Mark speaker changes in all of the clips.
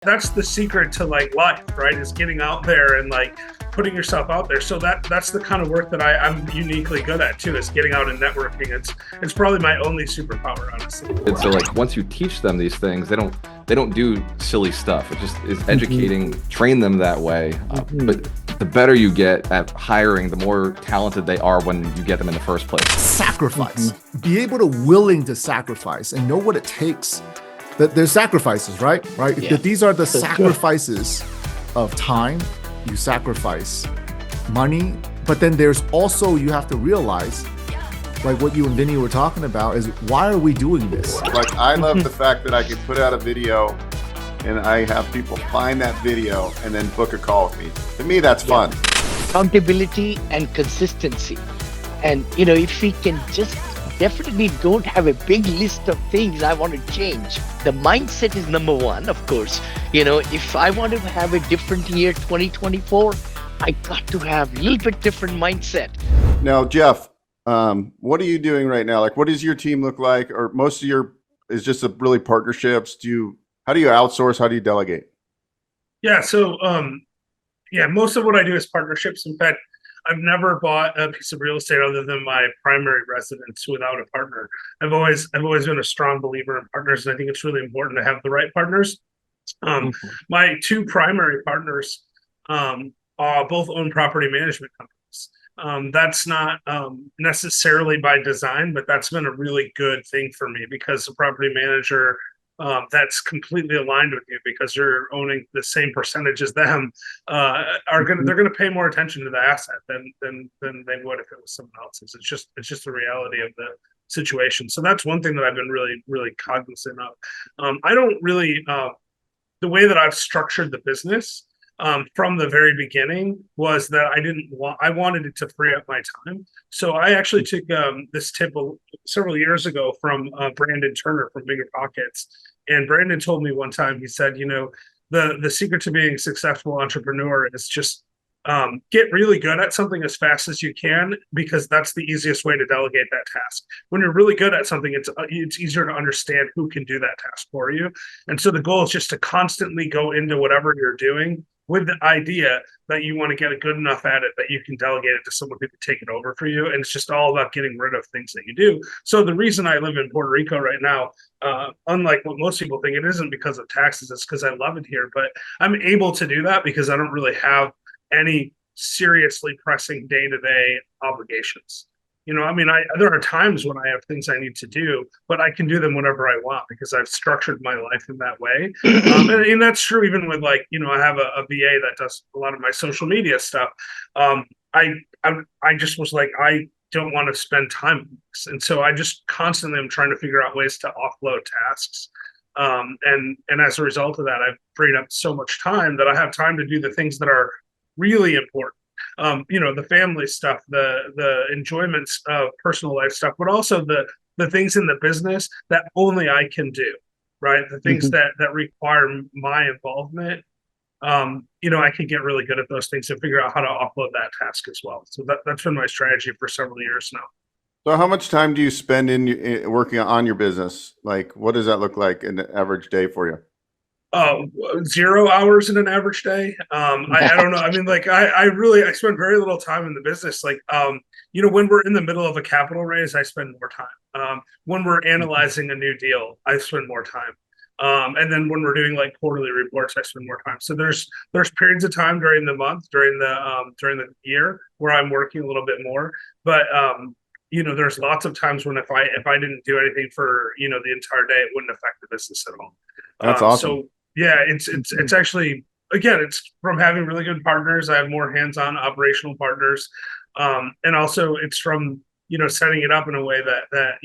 Speaker 1: That's the secret to like life, right? Is getting out there and like putting yourself out there. So that's the kind of work that I'm uniquely good at too, is getting out and networking. It's probably my only superpower, honestly.
Speaker 2: And so like once you teach them these things, they don't do silly stuff. It just is educating, train them that way. But the better you get at hiring, the more talented they are when you get them in the first place.
Speaker 3: Sacrifice. Be able to willing to sacrifice and know what it takes. That there's sacrifices, right? Yeah. That these are the sacrifices of time. You sacrifice money, but then there's also, you have to realize, like what you and Vinney were talking about, is why are we doing this?
Speaker 4: Like, I love the fact that I can put out a video and I have people find that video and then book a call with me. To me, that's fun.
Speaker 5: Accountability and consistency. And, if we can just definitely don't have a big list of things I want to change. The mindset is number one, of course. If I want to have a different year, 2024, I got to have a little bit different mindset.
Speaker 4: Now, Jeff, what are you doing right now? Like, what does your team look like? Or most of your is just really partnerships? How do you outsource? How do you delegate?
Speaker 1: Yeah. So, most of what I do is partnerships. In fact, I've never bought a piece of real estate other than my primary residence without a partner. I've always been a strong believer in partners, and I think it's really important to have the right partners. My two primary partners both own property management companies. That's not necessarily by design, but that's been a really good thing for me, because the property manager that's completely aligned with you, because you're owning the same percentage as them, they're gonna pay more attention to the asset than they would if it was someone else's. It's just the reality of the situation. So that's one thing that I've been really, really cognizant of. I don't really the way that I've structured the business from the very beginning was that I wanted it to free up my time. So I actually took this tip several years ago from Brandon Turner from Bigger Pockets. And Brandon told me one time, he said, the secret to being a successful entrepreneur is just get really good at something as fast as you can, because that's the easiest way to delegate that task. When you're really good at something, it's easier to understand who can do that task for you. And so the goal is just to constantly go into whatever you're doing with the idea that you want to get good enough at it that you can delegate it to someone who can take it over for you. And it's just all about getting rid of things that you do. So the reason I live in Puerto Rico right now, unlike what most people think, it isn't because of taxes, it's because I love it here. But I'm able to do that because I don't really have any seriously pressing day-to-day obligations. There are times when I have things I need to do, but I can do them whenever I want because I've structured my life in that way. And that's true even with I have a VA that does a lot of my social media stuff. I just was like, I don't want to spend time on this. And so I just constantly am trying to figure out ways to offload tasks. And as a result of that, I've freed up so much time that I have time to do the things that are really important. The family stuff, the enjoyments of personal life stuff, but also the things in the business that only I can do, right? The things that require my involvement. I can get really good at those things and figure out how to offload that task as well. So that's been my strategy for several years now.
Speaker 4: So how much time do you spend in working on your business? Like, what does that look like in an average day for you?
Speaker 1: 0 hours in an average day. I don't know. I spend very little time in the business. When we're in the middle of a capital raise, I spend more time. When we're analyzing a new deal, I spend more time. And then when we're doing like quarterly reports, I spend more time. So there's periods of time during the month, during the year where I'm working a little bit more. But there's lots of times when if I didn't do anything for the entire day, it wouldn't affect the business at all.
Speaker 4: That's awesome.
Speaker 1: So yeah, it's actually, again, it's from having really good partners. I have more hands-on operational partners, and also it's from setting it up in a way that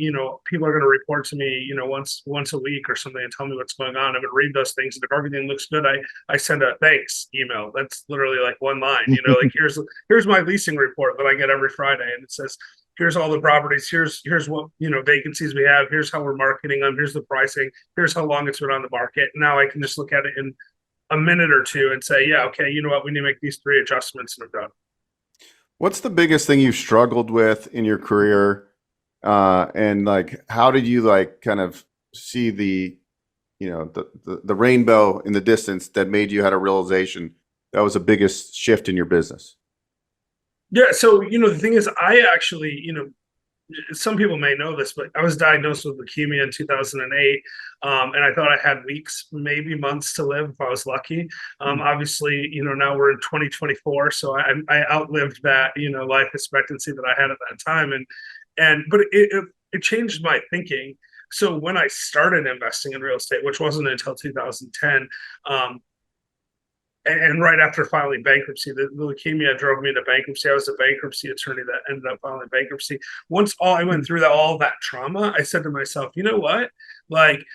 Speaker 1: people are going to report to me once a week or something and tell me what's going on. I'm going to read those things, and if everything looks good, I send a thanks email. That's literally like one line. Like here's my leasing report that I get every Friday, and it says, here's all the properties. Here's what vacancies we have. Here's how we're marketing them. Here's the pricing. Here's how long it's been on the market. Now I can just look at it in a minute or two and say, yeah, okay, you know what? We need to make these 3 adjustments, and I'm done.
Speaker 4: What's the biggest thing you've struggled with in your career? And like, how did you kind of see the rainbow in the distance that made you had a realization that was the biggest shift in your business?
Speaker 1: Yeah. So, the thing is, I actually, some people may know this, but I was diagnosed with leukemia in 2008. And I thought I had weeks, maybe months to live if I was lucky. Obviously, now we're in 2024. So I outlived that, life expectancy that I had at that time. But it changed my thinking. So when I started investing in real estate, which wasn't until 2010, and right after filing bankruptcy, the leukemia drove me into bankruptcy. I was a bankruptcy attorney that ended up filing bankruptcy. Once I went through all that trauma, I said to myself, you know what? Like,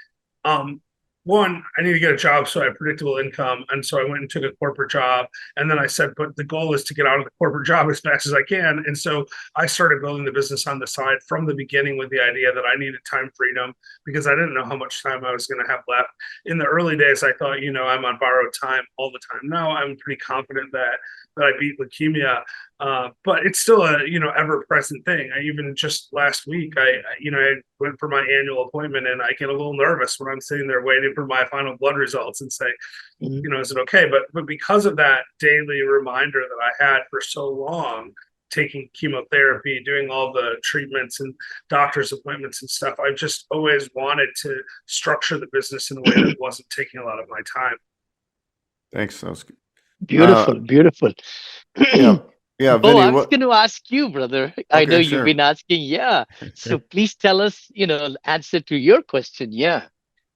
Speaker 1: one, I need to get a job so I have predictable income. And so I went and took a corporate job. And then I said, but the goal is to get out of the corporate job as fast as I can. And so I started building the business on the side from the beginning with the idea that I needed time freedom because I didn't know how much time I was going to have left. In the early days, I thought, I'm on borrowed time all the time. Now I'm pretty confident that I beat leukemia. But it's still a ever-present thing. I even just last week I went for my annual appointment, and I get a little nervous when I'm sitting there waiting for my final blood results and say, is it okay? But because of that daily reminder that I had for so long, taking chemotherapy, doing all the treatments and doctor's appointments and stuff, I just always wanted to structure the business in a way that wasn't taking a lot of my time.
Speaker 4: Thanks. That was good.
Speaker 5: Beautiful.
Speaker 4: Yeah,
Speaker 5: Beau,
Speaker 4: Vinney,
Speaker 5: I was going to ask you, brother. I know
Speaker 4: sure.
Speaker 5: you've been asking. Yeah. So please tell us, answer to your question. Yeah.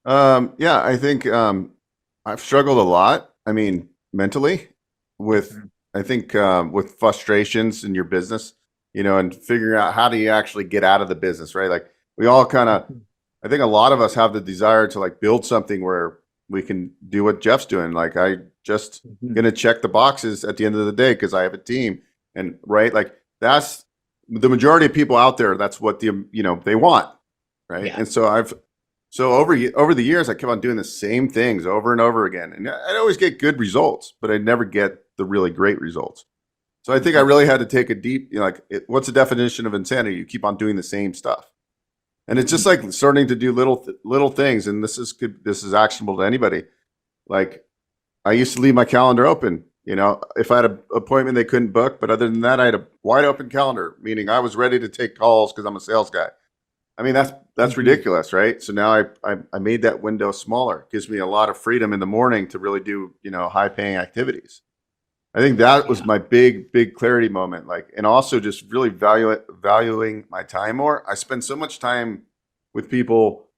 Speaker 4: I think I've struggled a lot. I mean, mentally with with frustrations in your business, and figuring out how do you actually get out of the business, right? Like we all I think a lot of us have the desire to like build something where we can do what Jeff's doing. Like I just gonna check the boxes at the end of the day because I have a team, and right, like that's the majority of people out there. That's what they want, right?
Speaker 5: Yeah.
Speaker 4: And so over the years, I kept on doing the same things over and over again, and I'd always get good results, but I'd never get the really great results. So I think I really had to take a deep, what's the definition of insanity? You keep on doing the same stuff. And it's just like starting to do little things, and this is actionable to anybody. Like I used to leave my calendar open. If I had an appointment they couldn't book, but other than that, I had a wide open calendar, meaning I was ready to take calls because I'm a sales guy. I mean, that's ridiculous, right? So now I made that window smaller. It gives me a lot of freedom in the morning to really do high paying activities. I think that was my big clarity moment. Like, and also just really valuing my time more. I spend so much time with people,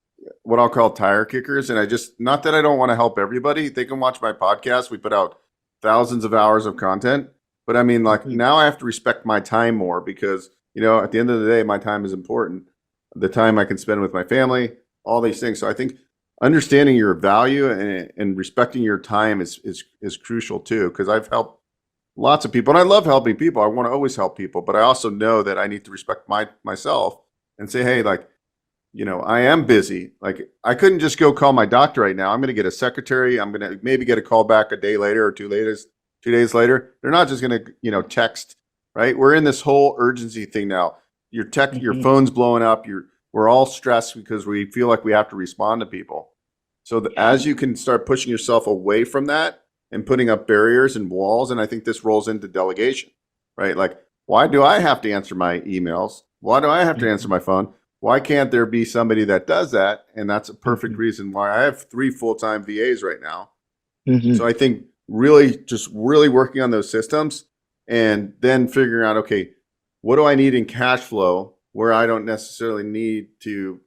Speaker 4: what I'll call tire kickers. And not that I don't want to help everybody. They can watch my podcast. We put out thousands of hours of content, but I mean, like now I have to respect my time more because, at the end of the day, my time is important. The time I can spend with my family, all these things. So I think understanding your value and respecting your time is crucial too. Cause I've helped lots of people, and I love helping people. I want to always help people, but I also know that I need to respect myself and say, hey, like, I am busy. Like, I couldn't just go call my doctor right now. I'm going to get a secretary. I'm going to maybe get a call back a day later or 2 days later. They're not just going to, text, right? We're in this whole urgency thing now. Your phone's blowing up. We're all stressed because we feel like we have to respond to people. So as you can start pushing yourself away from that, and putting up barriers and walls. And I think this rolls into delegation, right? Like, why do I have to answer my emails? Why do I have to answer my phone? Why can't there be somebody that does that? And that's a perfect reason why I have 3 full-time VAs right now. So I think really working on those systems and then figuring out, okay, what do I need in cash flow where I don't necessarily need to,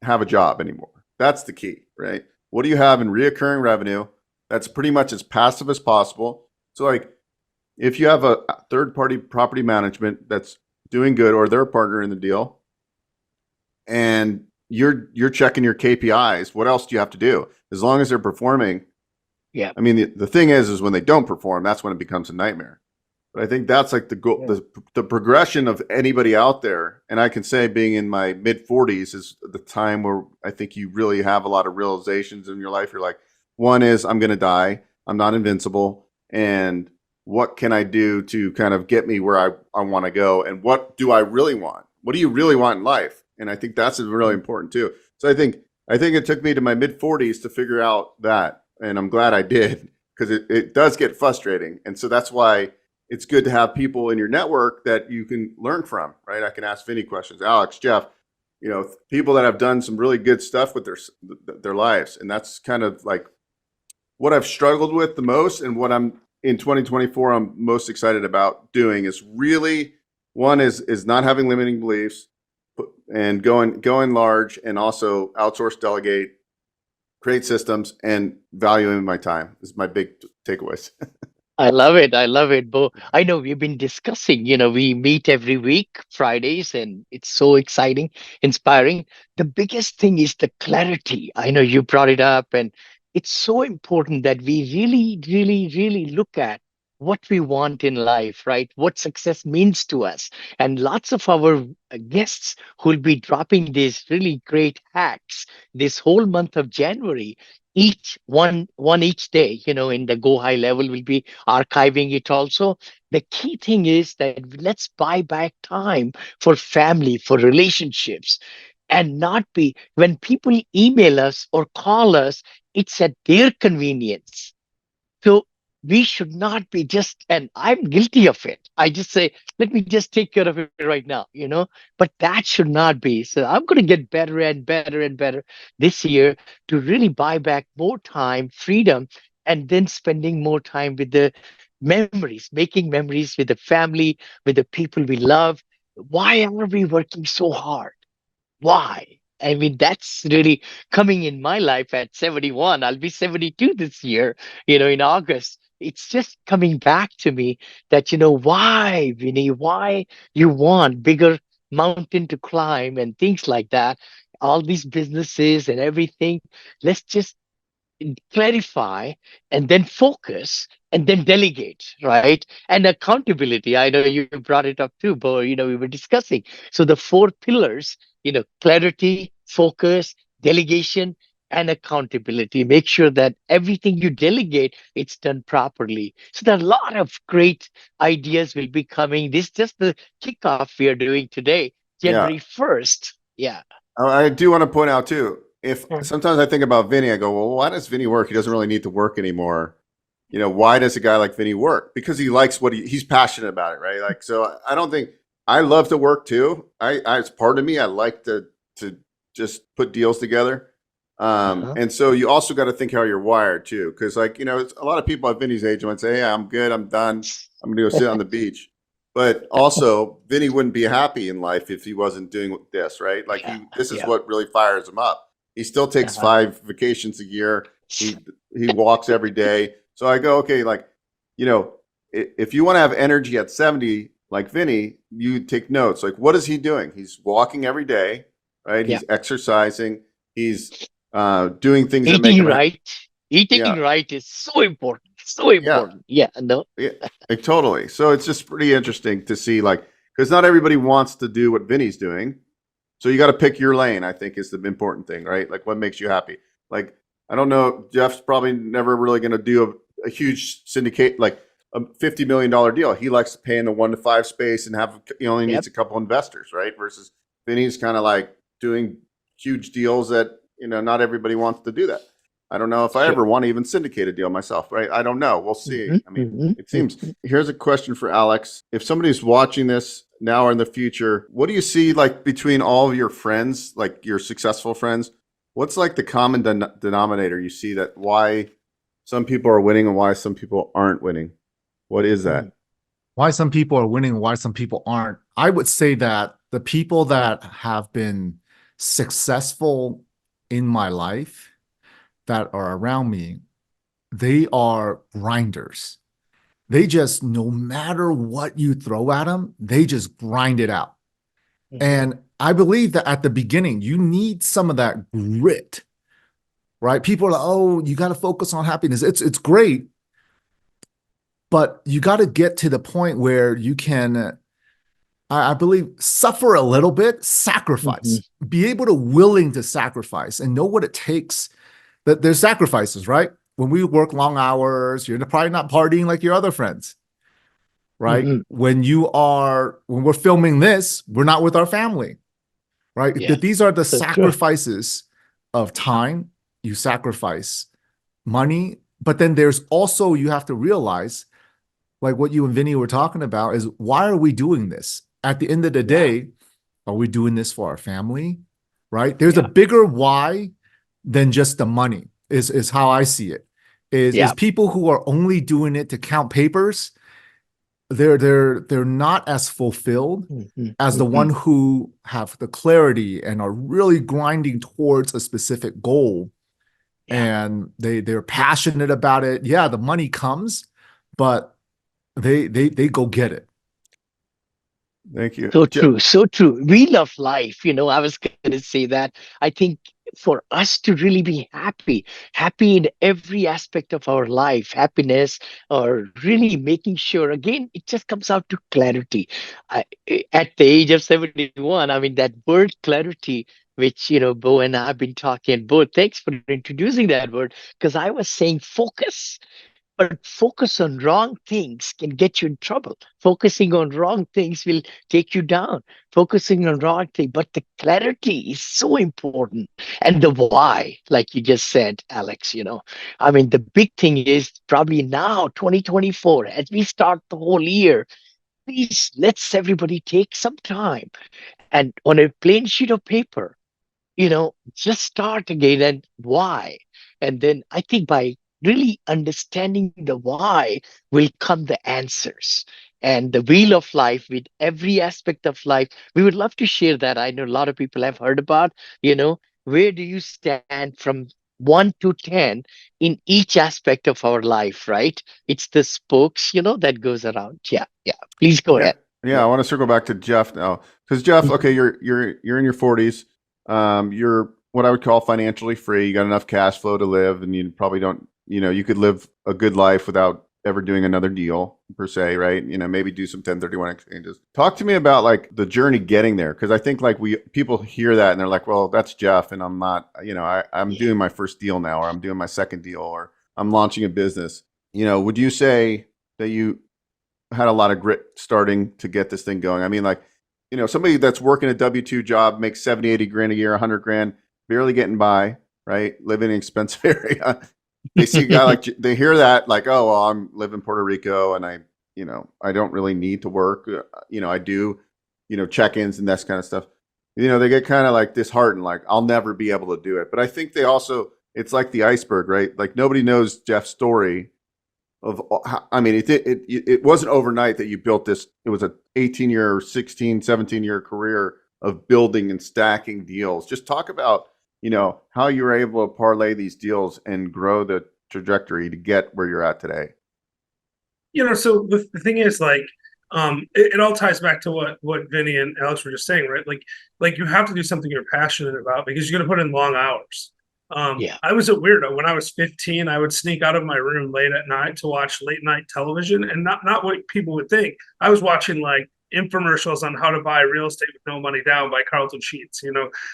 Speaker 4: have a job anymore? That's the key, right? What do you have in reoccurring revenue? That's pretty much as passive as possible. So like if you have a third-party property management that's doing good or they're a partner in the deal and you're checking your KPIs, what else do you have to do? As long as they're performing.
Speaker 5: Yeah.
Speaker 4: I mean, the thing is when they don't perform, that's when it becomes a nightmare. But I think that's like the goal, the progression of anybody out there. And I can say being in my mid 40s is the time where I think you really have a lot of realizations in your life. You're like, one is I'm going to die. I'm not invincible. And what can I do to kind of get me where I want to go? And what do I really want? What do you really want in life? And I think that's really important too. So I think I think it took me to my mid 40s to figure out that. And I'm glad I did because it does get frustrating. And so that's why it's good to have people in your network that you can learn from, right? I can ask Vinney questions, Alex, Jeff, people that have done some really good stuff with their lives. And that's kind of like what I've struggled with the most, and what I'm in 2024 I'm most excited about doing is really, one is not having limiting beliefs and going large, and also outsource, delegate, create systems, and valuing my time is my big takeaways.
Speaker 5: I love it. I love it, Bo. I know we've been discussing, we meet every week, Fridays, and it's so exciting, inspiring. The biggest thing is the clarity. I know you brought it up, and it's so important that we really, really, really look at what we want in life, right? What success means to us. And lots of our guests who'll be dropping these really great hacks this whole month of January, each one each day, in the Go High level, will be archiving it also. The key thing is that let's buy back time for family, for relationships, and not be, when people email us or call us, it's at their convenience. So we should not be just, and I'm guilty of it. I just say, let me just take care of it right now. But that should not be. So I'm going to get better and better and better this year to really buy back more time, freedom, and then spending more time with the memories, making memories with the family, with the people we love. Why are we working so hard? Why? I mean, that's really coming in my life at 71. I'll be 72 this year, in August. It's just coming back to me that, why, Vinny, why you want bigger mountain to climb and things like that, all these businesses and everything. Let's just clarify and then focus and then delegate, right? And accountability. I know you brought it up too, but we were discussing. So the four pillars, clarity, focus, delegation, and accountability. Make sure that everything you delegate, it's done properly. So there are a lot of great ideas will be coming. This is just the kickoff we are doing today,
Speaker 4: Yeah.
Speaker 5: January 1st. Yeah.
Speaker 4: I do want to point out too, if
Speaker 5: Mhm.
Speaker 4: sometimes I think about Vinney, I go, well, why does Vinney work? He doesn't really need to work anymore. Why does a guy like Vinney work? Because he likes what he's passionate about it, right? Like, so I don't think, I love to work too. It's part of me. I like to just put deals together. And so you also got to think how you're wired too. Cause it's a lot of people at Vinney's age might say, hey, I'm good. I'm done. I'm going to go sit on the beach. But also, Vinney wouldn't be happy in life if he wasn't doing this, right? Like this is what really fires him up. He still takes 5 vacations a year. He walks every day. So I go, okay, like, if you want to have energy at 70, like Vinney, you take notes. Like, what is he doing? He's walking every day, right? He's exercising. He's doing things that make him
Speaker 5: right. Eating right is so important. So important. Yeah. No.
Speaker 4: Yeah, like, totally. So it's just pretty interesting to see, like, because not everybody wants to do what Vinney's doing. So you got to pick your lane, I think, is the important thing, right? Like, what makes you happy? Like, I don't know, Jeff's probably never really going to do a huge syndicate, like a $50 million deal. He likes to pay in the 1 to 5 space and he only needs a couple investors, right? Versus Vinney's kind of like doing huge deals that, not everybody wants to do that. I don't know if I ever want to even syndicate a deal myself, right? I don't know. We'll see. I mean, it seems. Here's a question for Alex. If somebody's watching this now or in the future, what do you see, like, between all of your friends, like your successful friends? What's like the common denominator you see, that why some people are winning and why some people aren't winning? What is that?
Speaker 3: Why some people are winning and why some people aren't? I would say that the people that have been successful in my life, that are around me, they are grinders. They just, no matter what you throw at them, they just grind it out. And I believe that at the beginning, you need some of that grit, right? People are like, oh, you got to focus on happiness. It's great, but you got to get to the point where you can, I believe, suffer a little bit, sacrifice, be able to willing to sacrifice and know what it takes. That there's sacrifices, right? When we work long hours, you're probably not partying like your other friends, right? When we're filming this, we're not with our family, right? These are the sacrifices of time, you sacrifice money, but then there's also, you have to realize, like what you and Vinny were talking about, is why are we doing this? At the end of the day, are we doing this for our family? Right? There's a bigger why than just the money, is how I see it. Is people who are only doing it to count papers, they're not as fulfilled as the one who have the clarity and are really grinding towards a specific goal. And they're passionate about it. Yeah, the money comes, but they go get it.
Speaker 4: Thank you.
Speaker 5: So true, so true. We love life. I was going to say that. I think for us to really be happy in every aspect of our life, happiness, or really making sure, again, it just comes out to clarity. At the age of 71, I mean, that word clarity, which, Beau and I have been talking, Beau, thanks for introducing that word, because I was saying focus. But focus on wrong things can get you in trouble. Focusing on wrong things will take you down. Focusing on wrong things, but the clarity is so important. And the why, like you just said, Alex, I mean, the big thing is probably now, 2024, as we start the whole year, please let's everybody take some time and on a plain sheet of paper, just start again and why. And then I think by really understanding the why will come the answers. And the wheel of life with every aspect of life, we would love to share that. I know a lot of people have heard about, where do you stand from 1 to 10 in each aspect of our life, right? It's the spokes, that goes around. Yeah. Please go ahead.
Speaker 4: Yeah, I want to circle back to Jeff now, because Jeff, okay, you're in your 40s. You're what I would call financially free. You got enough cash flow to live, and you probably don't. You could live a good life without ever doing another deal per se, right? Maybe do some 1031 exchanges. Talk to me about like the journey getting there, because I think like people hear that and they're like, well, that's Jeff, and I'm not. I'm doing my first deal now, or I'm doing my second deal, or I'm launching a business. Would you say that you had a lot of grit starting to get this thing going? I mean, like, somebody that's working a W-2 job makes 70, 80 grand a year, 100 grand, barely getting by, right? Living in an expensive area. They see a guy like, they hear that like, oh, well, I'm live in Puerto Rico and I don't really need to work. I do, check-ins and that kind of stuff. They get kind of like disheartened, like I'll never be able to do it. But I think it's like the iceberg, right? Like nobody knows Jeff's story it wasn't overnight that you built this. It was a 18-year, 16, 17-year career of building and stacking deals. Just talk about, how you were able to parlay these deals and grow the trajectory to get where you're at today.
Speaker 1: So the thing is, like, it all ties back to what Vinny and Alex were just saying, right? Like you have to do something you're passionate about because you're going to put in long hours. I was a weirdo. When I was 15, I would sneak out of my room late at night to watch late night television, and not what people would think. I was watching like infomercials on how to buy real estate with no money down by Carlton Sheets.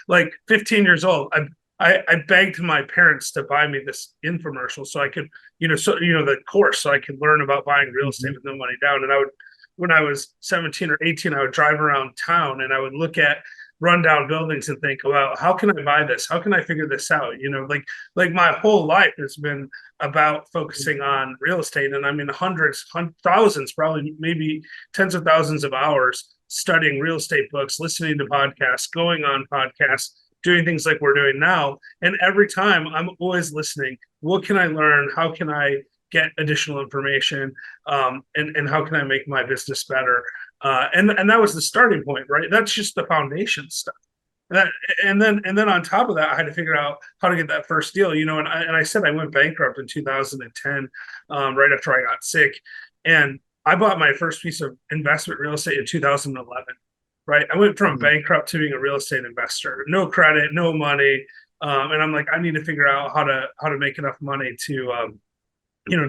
Speaker 1: Like 15 years old, I begged my parents to buy me this infomercial so I could, the course, so I could learn about buying real estate with no money down. And when I was 17 or 18, I would drive around town and I would look at rundown buildings and think about how can I buy this? How can I figure this out? Like my whole life has been about focusing on real estate. And I mean, thousands, probably maybe tens of thousands of hours studying real estate books, listening to podcasts, going on podcasts, doing things like we're doing now. And every time I'm always listening, what can I learn? How can I get additional information? And how can I make my business better? And that was the starting point, right? That's just the foundation stuff. And then on top of that, I had to figure out how to get that first deal, and I said I went bankrupt in 2010, right after I got sick. And I bought my first piece of investment real estate in 2011, right? I went from bankrupt to being a real estate investor, no credit, no money. And I'm like, I need to figure out how to make enough money to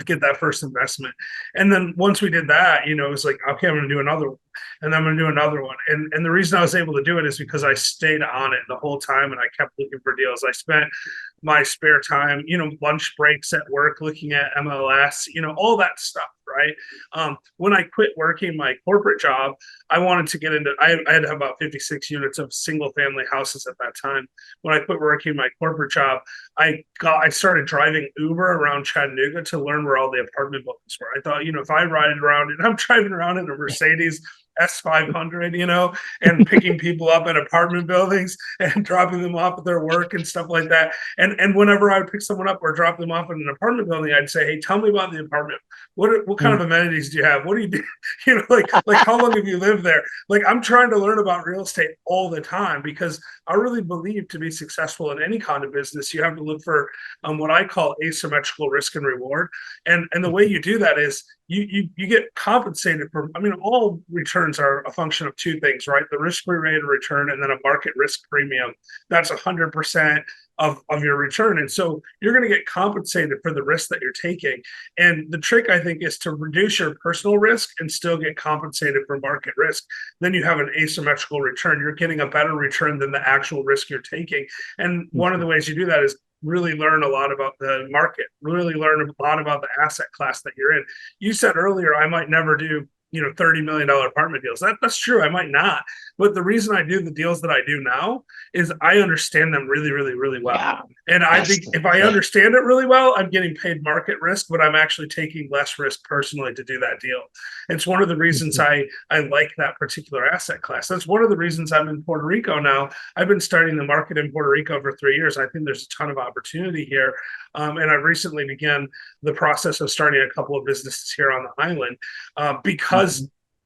Speaker 1: get that first investment. And then once we did that, it was like, okay, I'm going to do another one, and I'm going to do another one. And the reason I was able to do it is because I stayed on it the whole time and I kept looking for deals. I spent my spare time, lunch breaks at work, looking at MLS, all that stuff, right? When I quit working my corporate job, I wanted to get into, I had to have about 56 units of single family houses at that time. When I quit working my corporate job, I started driving Uber around Chattanooga to learn where all the apartment buildings were. I thought, if I ride around and I'm driving around in a Mercedes S500, and picking people up at apartment buildings and dropping them off at their work and stuff like that. And whenever I would pick someone up or drop them off in an apartment building, I'd say, "Hey, tell me about the apartment. What kind of amenities do you have? What do you do? Like how long have you lived there?" Like, I'm trying to learn about real estate all the time, because I really believe to be successful in any kind of business, you have to look for what I call asymmetrical risk and reward. And the way you do that is you get compensated for, all returns are a function of two things, right? The risk-free rate of return and then a market risk premium. That's 100% of your return. And so you're going to get compensated for the risk that you're taking. And the trick, I think, is to reduce your personal risk and still get compensated for market risk. Then you have an asymmetrical return. You're getting a better return than the actual risk you're taking. And one of the ways you do that is really learn a lot about the market, really learn a lot about the asset class that you're in. You said earlier, I might never do $30 million apartment deals. That's true. I might not. But the reason I do the deals that I do now is I understand them really, really, really well. Yeah. And I think if I understand it really well, I'm getting paid market risk, but I'm actually taking less risk personally to do that deal. It's one of the reasons I like that particular asset class. That's one of the reasons I'm in Puerto Rico now. I've been studying the market in Puerto Rico for 3 years. I think there's a ton of opportunity here. And I recently began the process of starting a couple of businesses here on the island because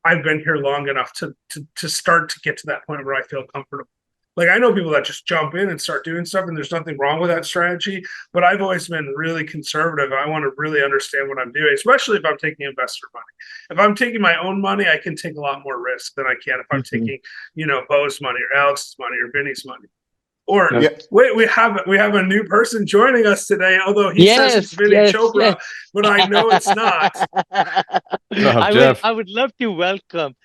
Speaker 1: I've been here long enough to start to get to that point where I feel comfortable. Like, I know people that just jump in and start doing stuff, and there's nothing wrong with that strategy, but I've always been really conservative. I want to really understand what I'm doing, especially if I'm taking investor money. If I'm taking my own money, I can take a lot more risk than I can if I'm taking, Beau's money or Alex's money or Vinney's money. Or wait, we have a new person joining us today, although he says it's Vinney Chopra, but I know it's not.
Speaker 5: I would love to welcome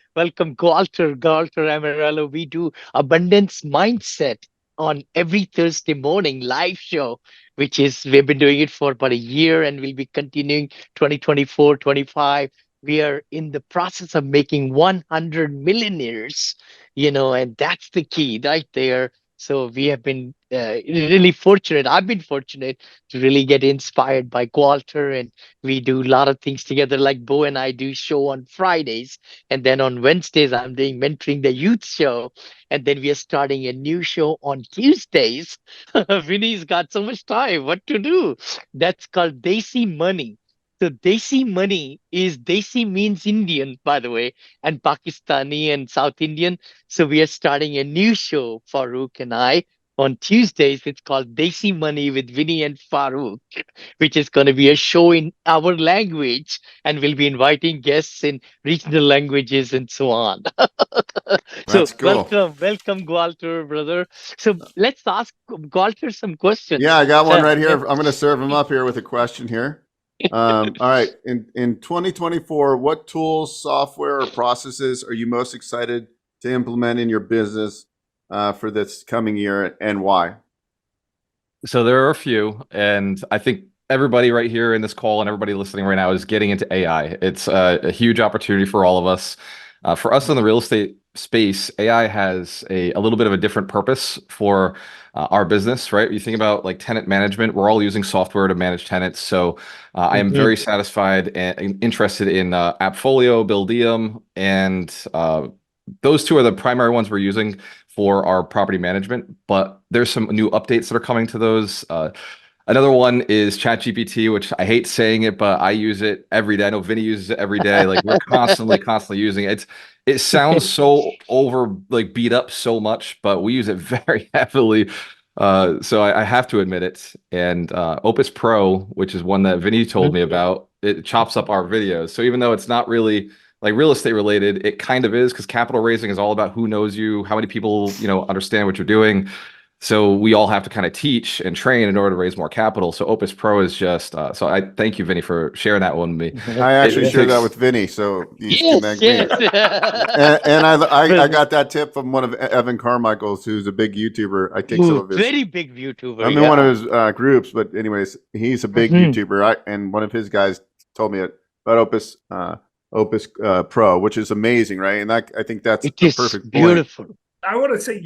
Speaker 5: Gualter Amarelo. We do Abundance Mindset on every Thursday morning live show, which is, we've been doing it for about a year and we'll be continuing 2024, 25. We are in the process of making 100 millionaires, and that's the key right there. So we have been really fortunate. I've been fortunate to really get inspired by Gualter, and we do a lot of things together. Like Beau and I do show on Fridays, and then on Wednesdays I'm doing mentoring the youth show, and then we are starting a new show on Tuesdays. Vinny's got so much time. What to do? That's called Desi Money. So Desi Money Desi means Indian, by the way, and Pakistani and South Indian. So we are starting a new show, Farooq and I, on Tuesdays. It's called Desi Money with Vinney and Farooq, which is going to be a show in our language, and we'll be inviting guests in regional languages and so on. So
Speaker 4: cool.
Speaker 5: welcome, Gualter, brother. So let's ask Gualter some questions.
Speaker 4: Yeah, I got one right here. I'm going to serve him up here with a question here. All right. In 2024, what tools, software, or processes are you most excited to implement in your business for this coming year, and why?
Speaker 2: So there are a few, and I think everybody right here in this call and everybody listening right now is getting into AI. It's a huge opportunity for all of us. For us in the real estate space, AI has a little bit of a different purpose for our business, right? You think about like tenant management, we're all using software to manage tenants. So I am very satisfied and interested in Appfolio, Buildium, and those two are the primary ones we're using for our property management, but there's some new updates that are coming to those. Another one is ChatGPT, which I hate saying it, but I use it every day. I know Vinney uses it every day. Like, we're constantly using it. It sounds so beat up so much, but we use it very heavily. So I have to admit it. And Opus Pro, which is one that Vinney told me about, it chops up our videos. So even though it's not really like real estate related, it kind of is, because capital raising is all about who knows you, how many people, understand what you're doing. So we all have to kind of teach and train in order to raise more capital. So Opus Pro is just, so I thank you, Vinney, for sharing that one with me.
Speaker 4: I actually shared that with Vinney, so you connect me. And I got that tip from one of Evan Carmichael's, who's a big YouTuber. I think some of his,
Speaker 5: very big YouTuber.
Speaker 4: I'm in one of his groups, but anyways, he's a big YouTuber. And one of his guys told me it. about Opus Pro, which is amazing, right? And that I think that's
Speaker 5: It
Speaker 4: the
Speaker 5: is
Speaker 4: perfect point.
Speaker 5: beautiful.
Speaker 1: I want to say,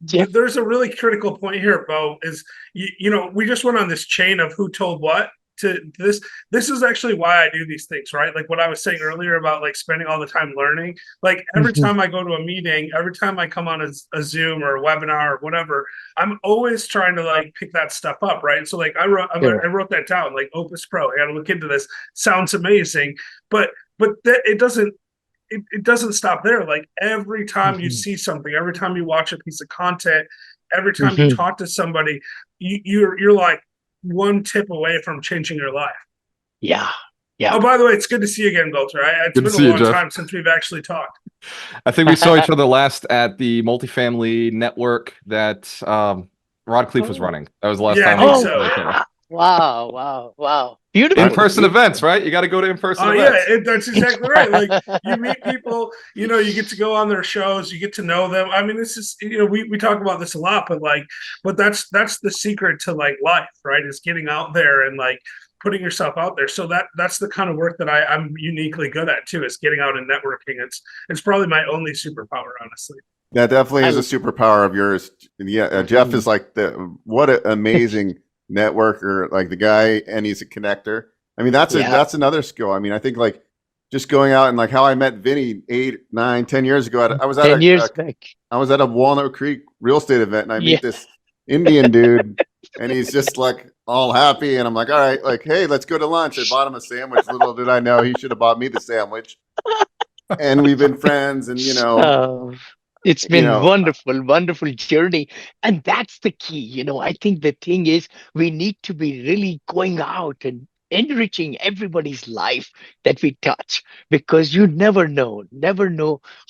Speaker 5: Jeff?
Speaker 1: there's a really critical point here, Beau, is, we just went on this chain of who told what to this. This is actually why I do these things, right? Like what I was saying earlier about like spending all the time learning. Like every time I go to a meeting, every time I come on a Zoom or a webinar or whatever, I'm always trying to like pick that stuff up, right? So like I wrote that down, like Opus Pro. I got to look into this. Sounds amazing, but it doesn't stop there. Like every time you see something, every time you watch a piece of content, every time you talk to somebody, you're like one tip away from changing your life.
Speaker 5: Yeah. Yeah.
Speaker 1: Oh, by the way, it's good to see you again, Gualter. It's been a long time since we've actually talked.
Speaker 2: I think we saw each other last at the multifamily network that Rod Cleef was running. That was the last time.
Speaker 1: I think so.
Speaker 5: Wow. Beautiful.
Speaker 2: In-person events, right? You got to go to in-person events.
Speaker 1: Yeah, that's exactly right. Like you meet people, you get to go on their shows, you get to know them. I mean, this is, we talk about this a lot, but that's the secret to like life, right? Is getting out there and like putting yourself out there. So that's the kind of work that I'm uniquely good at too, is getting out and networking. It's probably my only superpower, honestly.
Speaker 4: That definitely is a superpower of yours. Yeah, Jeff is like what an amazing networker, like the guy, and he's a connector. I mean, that's another skill. I mean, I think like just going out and like how I met Vinney 8, 9, 10 years ago. I was at a Walnut Creek real estate event, and I meet this Indian dude, and he's just like all happy, and I'm like, all right, like, hey, let's go to lunch. I bought him a sandwich. Little did I know he should have bought me the sandwich. And we've been friends, and
Speaker 5: it's been wonderful journey. And that's the key. I think the thing is we need to be really going out and enriching everybody's life that we touch, because you never know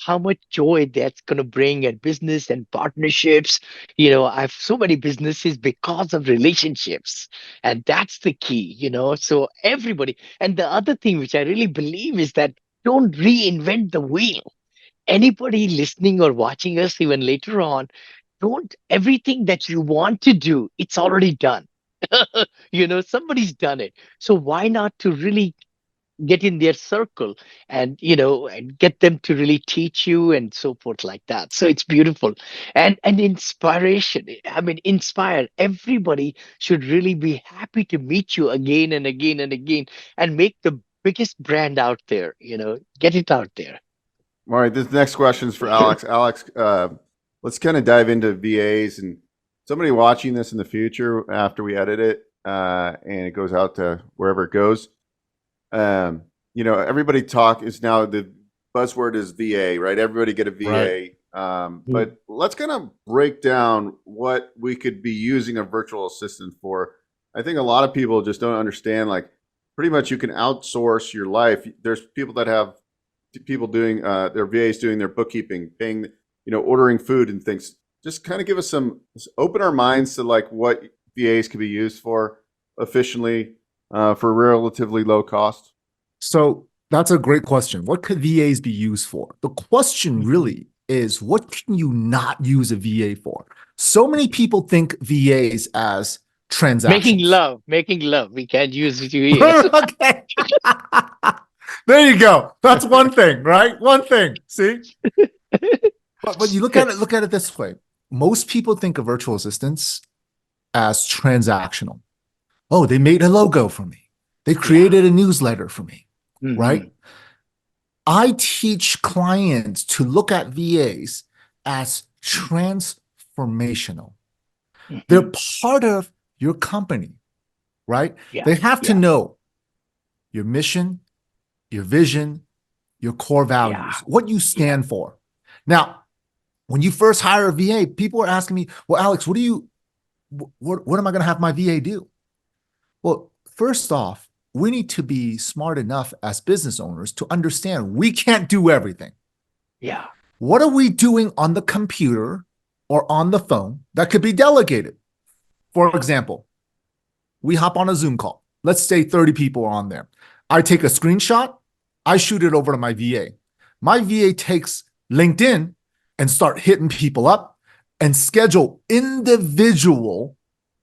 Speaker 5: how much joy that's going to bring at business and partnerships. I have so many businesses because of relationships, and that's the key, so everybody. And the other thing which I really believe is that don't reinvent the wheel. Anybody listening or watching us even later on, everything that you want to do, it's already done. Somebody's done it. So why not to really get in their circle and and get them to really teach you and so forth like that. So it's beautiful. And inspiration. I mean, inspire. Everybody should really be happy to meet you again and again and again, and make the biggest brand out there. Get it out there.
Speaker 4: All right, this next question is for Alex. Alex, let's kind of dive into VAs, and somebody watching this in the future after we edit it and it goes out to wherever it goes. Everybody is now the buzzword is VA, right? Everybody get a VA. Right. But let's kind of break down what we could be using a virtual assistant for. I think a lot of people just don't understand, like pretty much you can outsource your life. There's people that have people doing their VAs doing their bookkeeping, paying, ordering food and things. Just kind of give us open our minds to like what VAs could be used for efficiently for relatively low cost.
Speaker 3: So that's a great question. What could VAs be used for? The question really is, what can you not use a VA for? So many people think VAs as transactions.
Speaker 5: Making love. We can't use VAs.
Speaker 3: Okay. There you go. That's one thing, right? One thing. See? But you look at it this way. Most people think of virtual assistants as transactional. Oh, they made a logo for me. They created a newsletter for me, right? I teach clients to look at VAs as transformational. They're part of your company, right? They have to know your mission, your vision, your core values, what you stand for. Now, when you first hire a VA, people are asking me, well, Alex, what am I going to have my VA do? Well, first off, we need to be smart enough as business owners to understand we can't do everything.
Speaker 5: Yeah.
Speaker 3: What are we doing on the computer or on the phone that could be delegated? For example, we hop on a Zoom call. Let's say 30 people are on there. I take a screenshot. I shoot it over to my VA. My VA takes LinkedIn and start hitting people up and schedule individual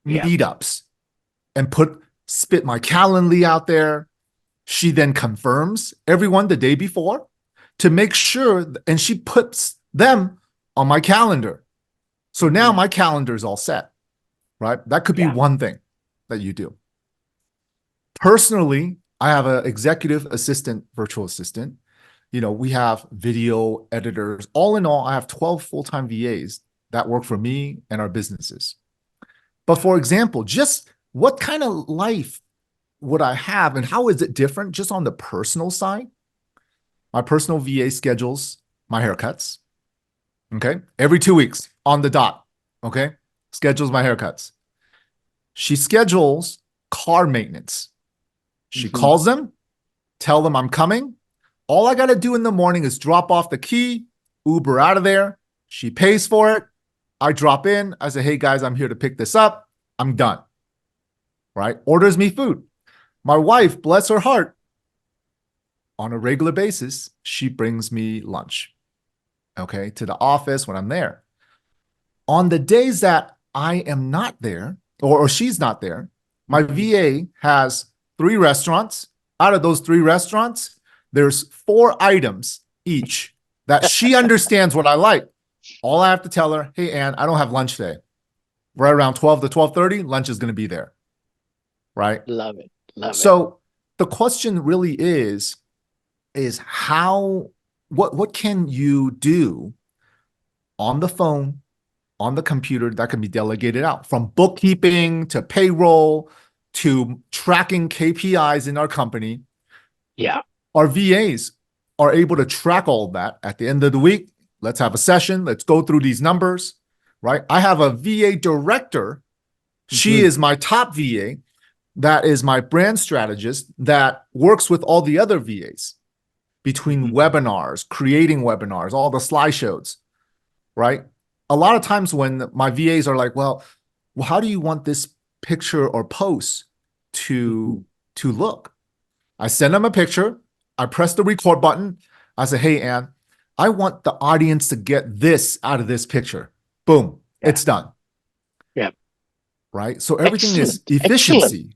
Speaker 3: meetups and spit my Calendly out there, She then confirms everyone the day before to make sure, and she puts them on my calendar. So now my calendar is all set, right? That could be one thing that you do. Personally, I have an executive assistant, virtual assistant. You know, we have video editors. All in all, I have 12 full-time VAs that work for me and our businesses. But for example, just what kind of life would I have and how is it different just on the personal side? My personal VA schedules my haircuts. Okay. Every 2 weeks on the dot. Okay. Schedules my haircuts. She schedules car maintenance. She calls them, tell them I'm coming. All I got to do in the morning is drop off the key, Uber out of there. She pays for it. I drop in. I say, hey guys, I'm here to pick this up. I'm done. Right? Orders me food. My wife, bless her heart, on a regular basis, she brings me lunch. Okay, to the office when I'm there. On the days that I am not there, or she's not there, my VA has 3 restaurants. Out of those 3 restaurants, there's 4 items each that she understands what I like. All I have to tell her, hey, Ann, I don't have lunch today. Right around 12 to 12:30, lunch is going to be there. Right?
Speaker 5: Love it. Love it.
Speaker 3: So the question really is how, what can you do on the phone, on the computer that can be delegated out, from bookkeeping to payroll to tracking KPIs in our company.
Speaker 5: Yeah.
Speaker 3: Our VAs are able to track all of that at the end of the week. Let's have a session. Let's go through these numbers, right? I have a VA director. She is my top VA. That is my brand strategist that works with all the other VAs between webinars, creating webinars, all the slideshows, right? A lot of times when my VAs are like, well, how do you want this picture or post to look? I send them a picture. I press the record button. I say, hey, Ann, I want the audience to get this out of this picture. Boom, it's done.
Speaker 5: Yeah.
Speaker 3: Right? So everything is
Speaker 5: Excellent.
Speaker 3: efficiency.
Speaker 5: Excellent.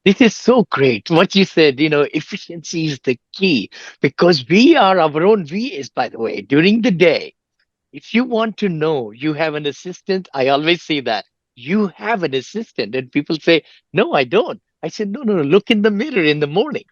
Speaker 5: This is so great. What you said, efficiency is the key because we are our own VAs, by the way, during the day. If you want to know you have an assistant, I always say that you have an assistant. And people say, no, I don't. I said, no, look in the mirror in the morning.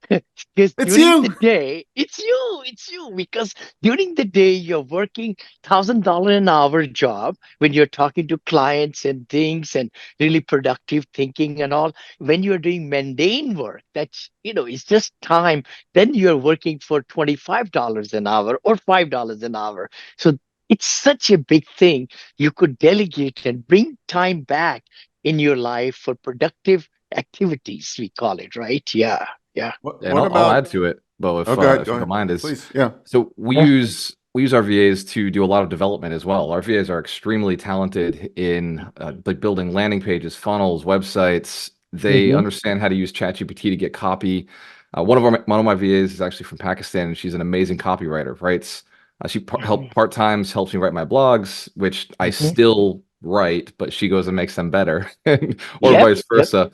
Speaker 5: Because
Speaker 3: It's
Speaker 5: during the
Speaker 3: you.
Speaker 5: day, it's you. Because during the day, you're working $1,000 an hour job when you're talking to clients and things and really productive thinking and all. When you're doing mundane work, that's, it's just time. Then you're working for $25 an hour or $5 an hour. So it's such a big thing. You could delegate and bring time back in your life for productive activities, we call it, right? Yeah. Yeah.
Speaker 2: And I'll add to it, Beau, if,
Speaker 4: go ahead,
Speaker 2: if you don't mind.
Speaker 4: Please. Yeah.
Speaker 2: So we use our VAs to do a lot of development as well. Our VAs are extremely talented in like building landing pages, funnels, websites. They understand how to use ChatGPT to get copy. One of my VAs is actually from Pakistan, and she's an amazing copywriter. Writes she part-time helps me write my blogs, which I still write, but she goes and makes them better, or vice versa.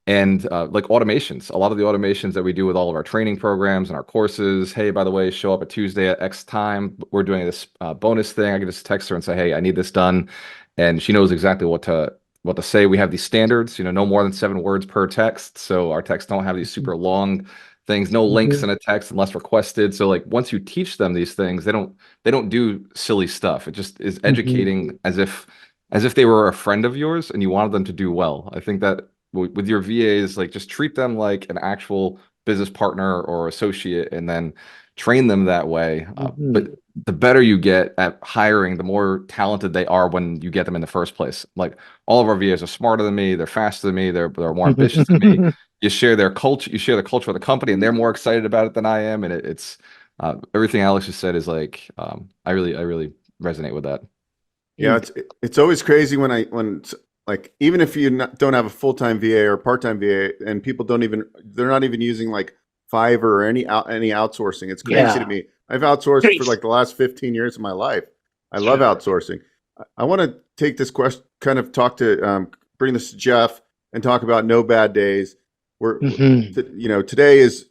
Speaker 2: And like automations, a lot of the automations that we do with all of our training programs and our courses. Hey, by the way, show up at Tuesday at X time. We're doing this bonus thing. I can just text her and say, hey, I need this done. And she knows exactly what to say. We have these standards, no more than 7 words per text. So our texts don't have these super long things, no links in a text unless requested. So like once you teach them these things, they don't do silly stuff. It just is educating as if they were a friend of yours and you wanted them to do well. I think that with your VAs, like just treat them like an actual business partner or associate and then train them that way. But the better you get at hiring, the more talented they are when you get them in the first place. Like all of our VAs are smarter than me. They're faster than me. They're more ambitious than me. You share their culture. You share the culture of the company and they're more excited about it than I am. And it's everything Alex just said is like, I really resonate with that.
Speaker 4: Yeah. It's always crazy when like, even if you don't have a full-time VA or part-time VA and people they're not even using like Fiverr or any outsourcing. It's crazy to me. I've outsourced for like the last 15 years of my life. I love outsourcing. I want to take this question, kind of bring this to Jeff and talk about no bad days. Today is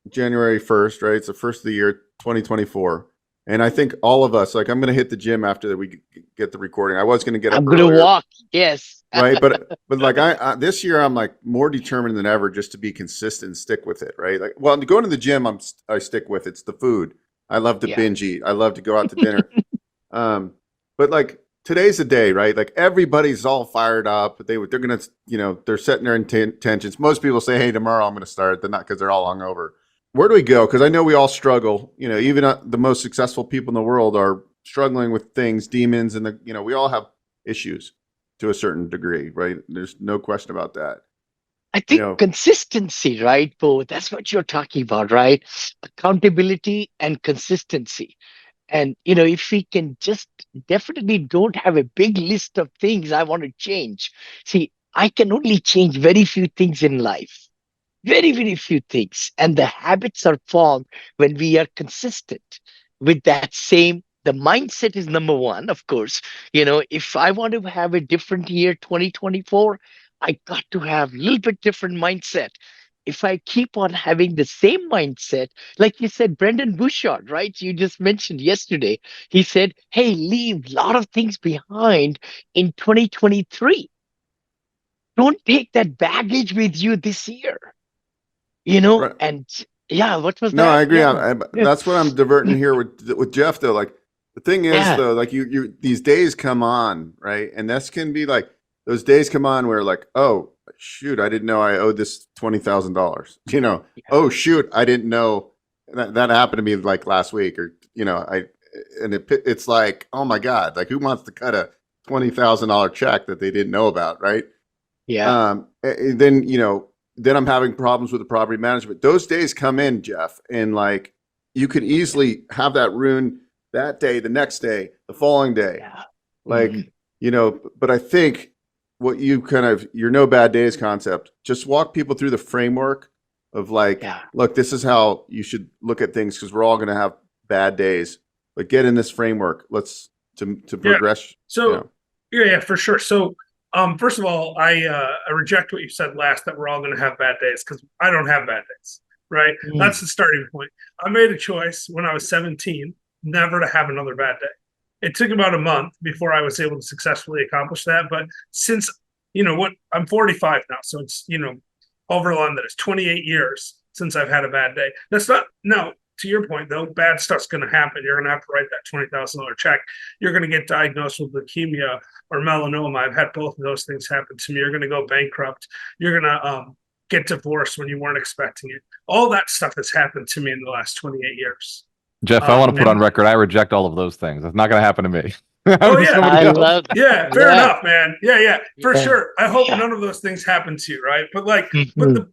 Speaker 4: January 1st, right? It's the first of the year, 2024. And I think all of us, like, I'm going to hit the gym after we get the recording. I was going to get up
Speaker 5: I'm gonna
Speaker 4: earlier,
Speaker 5: walk. Yes.
Speaker 4: right? But like I this year, I'm like more determined than ever just to be consistent and stick with it, right? Like, well, going to the gym, I stick with. It's the food. I love to
Speaker 5: Yeah.
Speaker 4: binge eat. I love to go out to dinner. But like today's the day, right? Like everybody's all fired up. They're gonna, they're setting their intentions. Most people say, "Hey, tomorrow I'm gonna start." They're not, because they're all hungover. Where do we go? Because I know we all struggle. Even the most successful people in the world are struggling with things, demons, and we all have issues to a certain degree, right? There's no question about that.
Speaker 5: I think consistency, right, Beau? That's what you're talking about, right? Accountability and consistency. And if we can just definitely don't have a big list of things I want to change. See, I can only change very few things in life. Very, very few things. And the habits are formed when we are consistent with that same. The mindset is number one, of course. If I want to have a different year, 2024, I got to have a little bit different mindset. If I keep on having the same mindset, like you said, Brendan Bouchard, right? You just mentioned yesterday, he said, hey, leave a lot of things behind in 2023. Don't take that baggage with you this year.
Speaker 4: Right.
Speaker 5: And yeah, what was
Speaker 4: No,
Speaker 5: that?
Speaker 4: I agree.
Speaker 5: Yeah.
Speaker 4: That's what I'm diverting here with Jeff, though. Like the thing is,
Speaker 5: Yeah.
Speaker 4: though, like these days come on, right? And this can be like those days come on where like, oh shoot, I didn't know I owed this $20,000. Oh shoot, I didn't know that happened to me like last week, or it's like, oh my god, like who wants to cut a $20,000 check that they didn't know about, right?
Speaker 5: Yeah.
Speaker 4: And then I'm having problems with the property management. Those days come in, Jeff, and like you could easily have that ruin that day, the next day, the following day.
Speaker 5: Yeah.
Speaker 4: Like, but I think what your no bad days concept, just walk people through the framework of like, look, this is how you should look at things, because we're all going to have bad days, but get in this framework. Let's to progress.
Speaker 1: So yeah, for sure. So first of all, I reject what you said last, that we're all going to have bad days, because I don't have bad days, right? That's the starting point. I made a choice when I was 17 never to have another bad day. It took about a month before I was able to successfully accomplish that. But since, I'm 45 now, so it's, over on that, it's 28 years since I've had a bad day. That's not, now, to your point, though, bad stuff's going to happen. You're going to have to write that $20,000 check. You're going to get diagnosed with leukemia or melanoma. I've had both of those things happen to me. You're going to go bankrupt. You're going to get divorced when you weren't expecting it. All that stuff has happened to me in the last 28 years.
Speaker 2: Jeff, I want to put on record, I reject all of those things. It's not going to happen to me.
Speaker 1: Oh yeah, fair enough, man. Yeah, for sure. I hope none of those things happen to you, right? But like,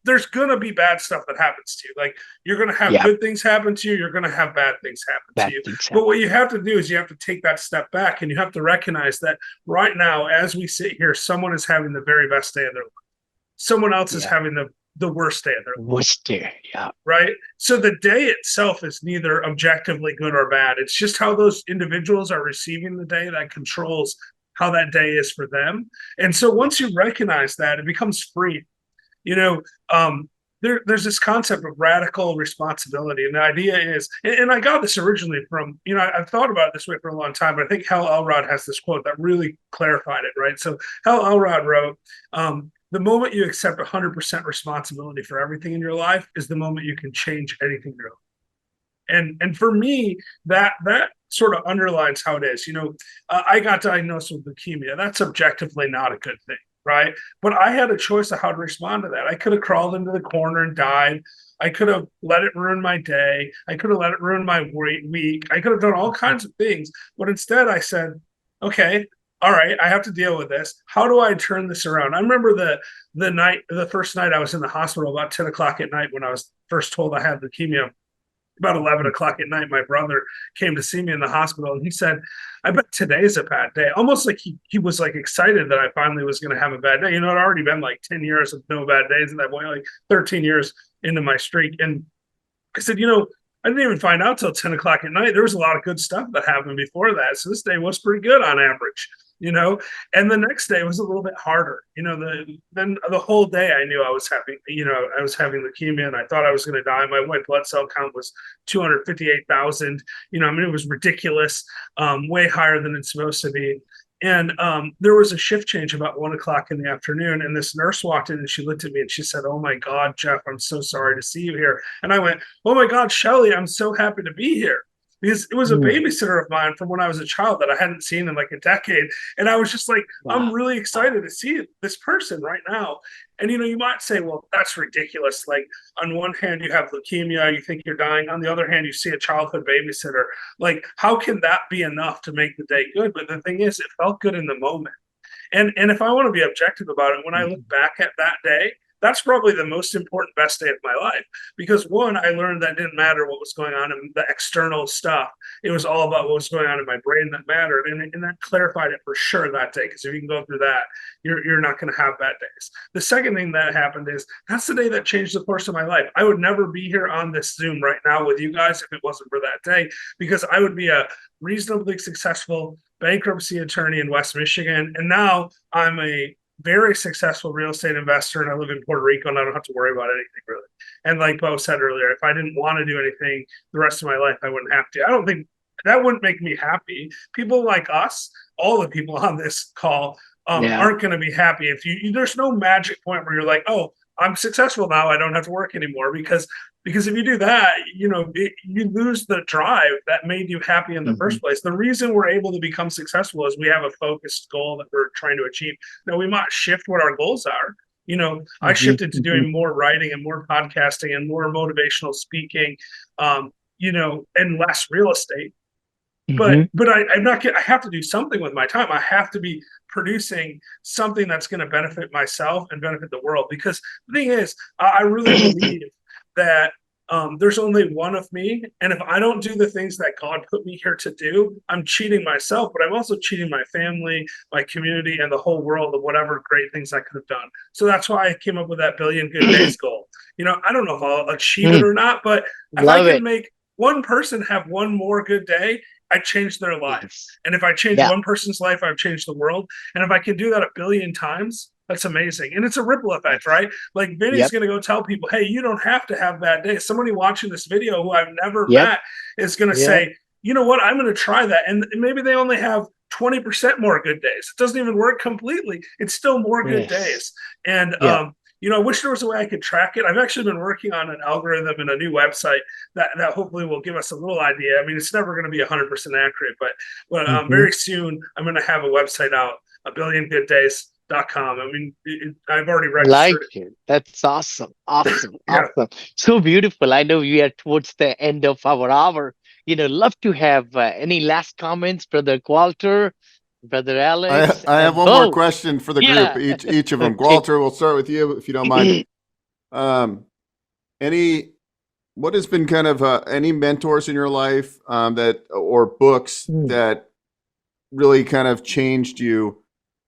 Speaker 1: there's gonna be bad stuff that happens to you. Like, you're gonna have good things happen to you. You're gonna have bad things happen to you. But what you have to do is you have to take that step back, and you have to recognize that right now, as we sit here, someone is having the very best day of their life. Someone else is having the worst day of their life.
Speaker 5: Worst day,
Speaker 1: right? So the day itself is neither objectively good or bad. It's just how those individuals are receiving the day that controls how that day is for them. And so once you recognize that, it becomes free. There's this concept of radical responsibility. And the idea is, and I got this originally from, I've thought about it this way for a long time, but I think Hal Elrod has this quote that really clarified it, right? So Hal Elrod wrote, the moment you accept 100% responsibility for everything in your life is the moment you can change anything in your life. And for me, that sort of underlines how it is. I got diagnosed with leukemia. That's objectively not a good thing, right? But I had a choice of how to respond to that. I could have crawled into the corner and died. I could have let it ruin my day. I could have let it ruin my week. I could have done all kinds of things. But instead I said, okay, all right, I have to deal with this. How do I turn this around? I remember the first night I was in the hospital about 10 o'clock at night when I was first told I had leukemia. About 11 o'clock at night, my brother came to see me in the hospital, and he said, I bet today's a bad day. Almost like he was like excited that I finally was going to have a bad day. It had already been like 10 years of no bad days at that point, like 13 years into my streak. And I said, I didn't even find out till 10 o'clock at night. There was a lot of good stuff that happened before that. So this day was pretty good on average. And the next day was a little bit harder. Then the whole day I knew I was having, I was having leukemia, and I thought I was going to die. My white blood cell count was 258,000. It was ridiculous, way higher than it's supposed to be. And there was a shift change about 1 o'clock in the afternoon, and this nurse walked in and she looked at me and she said, "Oh my God, Jeff, I'm so sorry to see you here." And I went, "Oh my God, Shelly, I'm so happy to be here." Because it was a babysitter of mine from when I was a child that I hadn't seen in like a decade. And I was just like, wow. I'm really excited to see this person right now. And, you might say, well, that's ridiculous. Like, on one hand, you have leukemia, you think you're dying. On the other hand, you see a childhood babysitter. Like, how can that be enough to make the day good? But the thing is, it felt good in the moment. And if I want to be objective about it, when I look back at that day, that's probably the most important, best day of my life. Because one, I learned that it didn't matter what was going on in the external stuff. It was all about what was going on in my brain that mattered. And that clarified it for sure that day. Because if you can go through that, you're not going to have bad days. The second thing that happened is that's the day that changed the course of my life. I would never be here on this Zoom right now with you guys if it wasn't for that day, because I would be a reasonably successful bankruptcy attorney in West Michigan. And now I'm a very successful real estate investor, and I live in Puerto Rico, and I don't have to worry about anything really. And like Beau said earlier, if I didn't want to do anything the rest of my life, I wouldn't have to. I don't think that wouldn't make me happy. People like us, all the people on this call, aren't going to be happy if there's no magic point where you're like, oh, I'm successful now, I don't have to work anymore. Because if you do that, you lose the drive that made you happy in the first place. The reason we're able to become successful is we have a focused goal that we're trying to achieve. Now, we might shift what our goals are. I shifted to doing more writing and more podcasting and more motivational speaking, and less real estate. But I'm not. I have to do something with my time. I have to be producing something that's going to benefit myself and benefit the world. Because the thing is, I really believe that there's only one of me, and if I don't do the things that God put me here to do, I'm cheating myself. But I'm also cheating my family, my community, and the whole world of whatever great things I could have done. So that's why I came up with that billion good days goal. I don't know if I'll achieve it or not, but if I can make one person have one more good day, I changed their life. Yes. And if I change one person's life, I've changed the world. And if I can do that 1 billion times, that's amazing. And it's a ripple effect, right? Like, Vinney's going to go tell people, hey, you don't have to have bad days. Somebody watching this video who I've never met is going to say, you know what, I'm going to try that. And maybe they only have 20% more good days. It doesn't even work completely. It's still more good days. And, I wish there was a way I could track it. I've actually been working on an algorithm and a new website that hopefully will give us a little idea. I mean, it's never going to be 100% accurate, but very soon I'm going to have a website out, 1billiongooddays.com. I mean, I've already registered it.
Speaker 5: That's awesome. Awesome. So beautiful. I know we are towards the end of our hour. Love to have any last comments, Brother Gualter, Brother Alex.
Speaker 4: I have one more question for the group, each of them. Gualter, we'll start with you if you don't mind. What has been kind of any mentors in your life or books that really kind of changed you?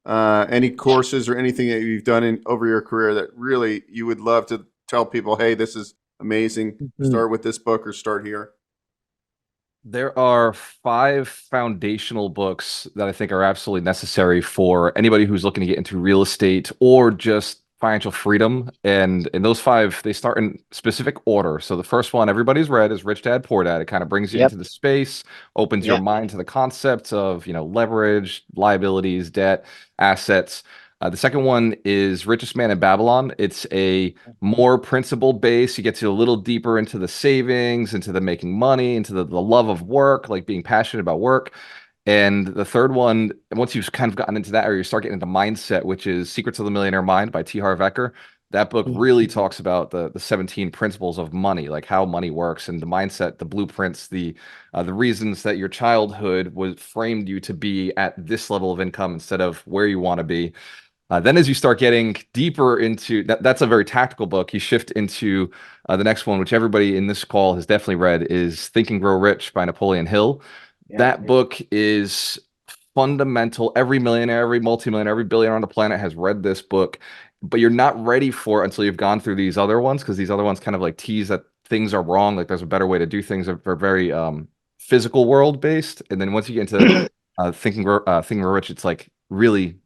Speaker 4: Any courses or anything that you've done over your career that really you would love to tell people, hey, this is amazing. Start with this book or start here.
Speaker 2: There are 5 foundational books that I think are absolutely necessary for anybody who's looking to get into real estate or just financial freedom. And those 5, they start in specific order. So the first one everybody's read is Rich Dad, Poor Dad. It kind of brings you into the space, opens your mind to the concepts of, leverage, liabilities, debt, assets. The second one is Richest Man in Babylon. It's a more principle based. You get to a little deeper into the savings, into the making money, into the love of work, like being passionate about work. And the third one, once you've kind of gotten into that area, you start getting into mindset, which is Secrets of the Millionaire Mind by T. Harv Eker. That book really talks about the 17 principles of money, like how money works and the mindset, the blueprints, the reasons that your childhood was framed you to be at this level of income instead of where you want to be. Then as you start getting deeper into that's a very tactical book, you shift into the next one, which everybody in this call has definitely read, is Think and Grow Rich by Napoleon Hill. That book is fundamental. Every millionaire, every multimillionaire, every billionaire on the planet has read this book, but you're not ready for it until you've gone through these other ones, because these other ones kind of like tease that things are wrong, like there's a better way to do things. They're very physical world based. And then once you get into Think and Grow Rich, it's like really,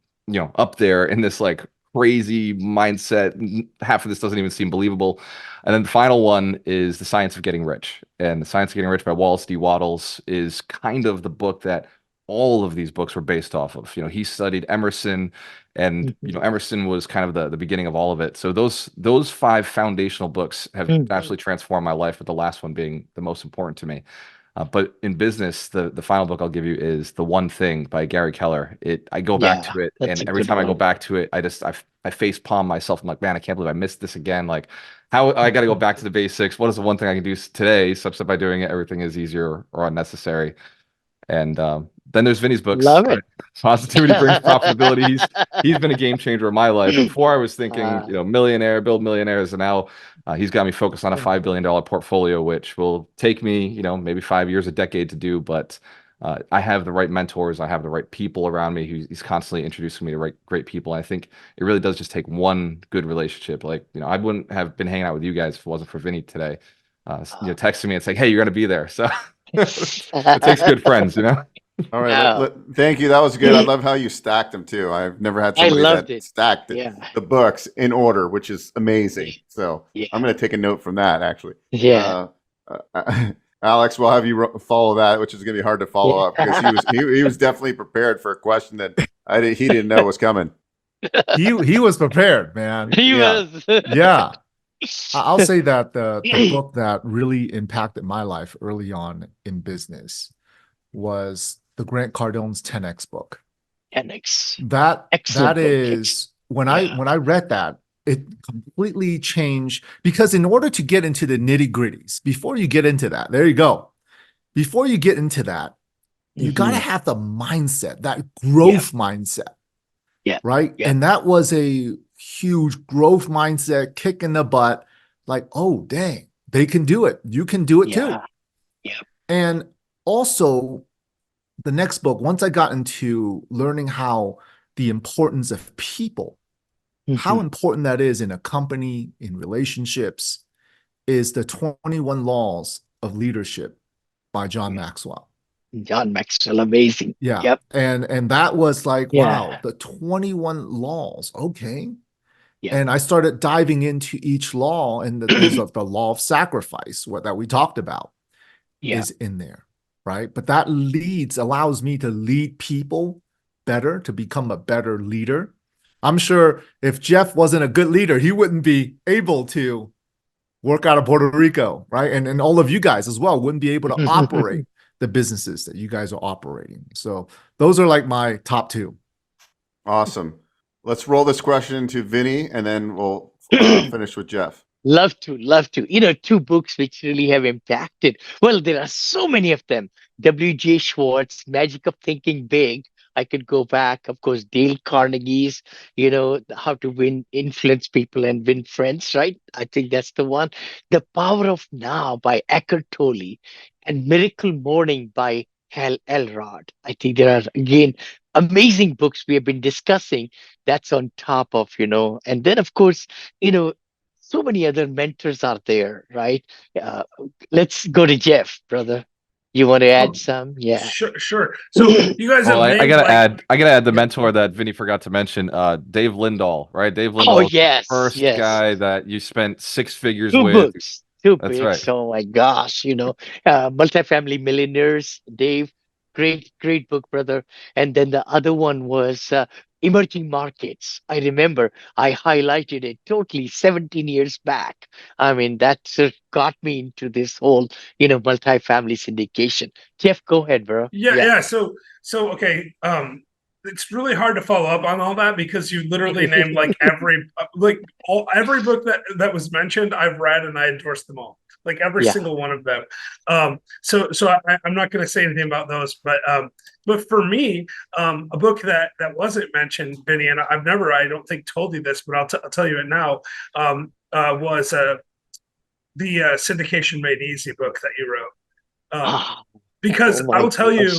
Speaker 2: up there in this like crazy mindset. Half of this doesn't even seem believable. And then the final one is The Science of Getting Rich. And The Science of Getting Rich by Wallace D. Wattles is kind of the book that all of these books were based off of. He studied Emerson, and Emerson was kind of the beginning of all of it. So those 5 foundational books have actually transformed my life, with the last one being the most important to me. But in business, the final book I'll give you is The One Thing by Gary Keller. I go back to it, and every time I go back to it, I face palm myself. I'm like, man, I can't believe I missed this again. Like, how I got to go back to the basics. What is the one thing I can do today, such that by doing it, everything is easier or unnecessary? And then there's Vinny's books.
Speaker 5: Love it.
Speaker 2: Positivity Brings Profitability. He's been a game changer in my life. Before I was thinking, millionaire, build millionaires, and now he's got me focused on a $5 billion portfolio, which will take me, maybe 5 years, a decade to do. But I have the right mentors. I have the right people around me. He's constantly introducing me to great people. And I think it really does just take one good relationship. Like, I wouldn't have been hanging out with you guys if it wasn't for Vinney today. Texting me and saying, hey, you're going to be there. So it takes good friends,
Speaker 4: All right. Thank you. That was good. I love how you stacked them too. I've never had somebody that stacked the books in order, which is amazing. So I'm going to take a note from that, actually.
Speaker 5: Yeah.
Speaker 4: Alex, we'll have you follow that, which is going to be hard to follow up, because he was definitely prepared for a question that he didn't know was coming.
Speaker 3: He was prepared, man.
Speaker 5: He was.
Speaker 3: Yeah. I'll say that the book that really impacted my life early on in business was the Grant Cardone's 10X book.
Speaker 5: 10X.
Speaker 3: That
Speaker 5: Excellent
Speaker 3: is when I read that, it completely changed, because in order to get into the nitty-gritties, before you get into that, there you go. Before you get into that, you got to have the mindset, that growth mindset.
Speaker 5: Yeah.
Speaker 3: Right.
Speaker 5: Yeah.
Speaker 3: And that was a huge growth mindset, kick in the butt. Like, oh, dang, they can do it. You can do it too.
Speaker 5: Yeah.
Speaker 3: And also the next book, once I got into learning how the importance of people, how important that is in a company, in relationships, is the 21 Laws of Leadership by John Maxwell.
Speaker 5: John Maxwell, amazing.
Speaker 3: Yeah.
Speaker 5: Yep.
Speaker 3: And that was like, wow, the 21 laws. Okay.
Speaker 5: Yeah.
Speaker 3: And I started diving into each law, and there's the law of sacrifice, that we talked about is in there. Right. But that allows me to lead people better, to become a better leader. I'm sure if Jeff wasn't a good leader, he wouldn't be able to work out of Puerto Rico. Right. And all of you guys as well wouldn't be able to operate the businesses that you guys are operating. So those are like my top 2.
Speaker 4: Awesome. Let's roll this question to Vinney, and then we'll finish with Jeff.
Speaker 5: Love to. 2 books which really have impacted. Well, there are so many of them. W.J. Schwartz, Magic of Thinking Big. I could go back, of course, Dale Carnegie's, how to influence people and win friends, right? I think that's the one. The Power of Now by Eckhart Tolle, and Miracle Morning by Hal Elrod. I think there are, again, amazing books we have been discussing. That's on top of, and then, of course, so many other mentors are there, right? Let's go to Jeff, brother. You want to add some? Yeah.
Speaker 1: Sure. So you guys have
Speaker 2: I gotta add the mentor that Vinney forgot to mention, Dave Lindahl, right? Dave Lindahl, the first guy that you spent 6 figures
Speaker 5: 2
Speaker 2: with.
Speaker 5: Books. 2
Speaker 2: That's
Speaker 5: books.
Speaker 2: right.
Speaker 5: Oh my gosh, Multifamily Millionaires, Dave. Great book, brother. And then the other one was Emerging Markets. I remember I highlighted it totally 17 years back. I mean, that got me into this whole, multifamily syndication. Jeff, go ahead, bro.
Speaker 1: Yeah. So okay. It's really hard to follow up on all that, because you literally named like every book that was mentioned, I've read, and I endorsed them all. Like every single one of them. So I'm not going to say anything about those, but for me, a book that wasn't mentioned, Vinney, and I don't think told you this, but I'll tell you it now, was the Syndication Made Easy book that you wrote. Because I will tell you,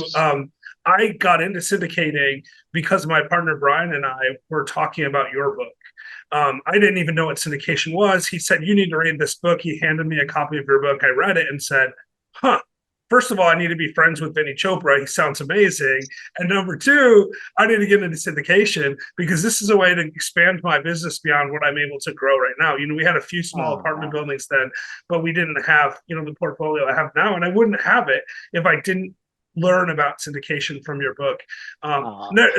Speaker 1: I got into syndicating because my partner Brian and I were talking about your book. I didn't even know what syndication was. He said, you need to read this book. He handed me a copy of your book. I read it and said, first of all, I need to be friends with Vinney Chopra. He sounds amazing. And number two, I need to get into syndication because this is a way to expand my business beyond what I'm able to grow right now. We had a few small apartment buildings then, but we didn't have, the portfolio I have now. And I wouldn't have it if I didn't learn about syndication from your book.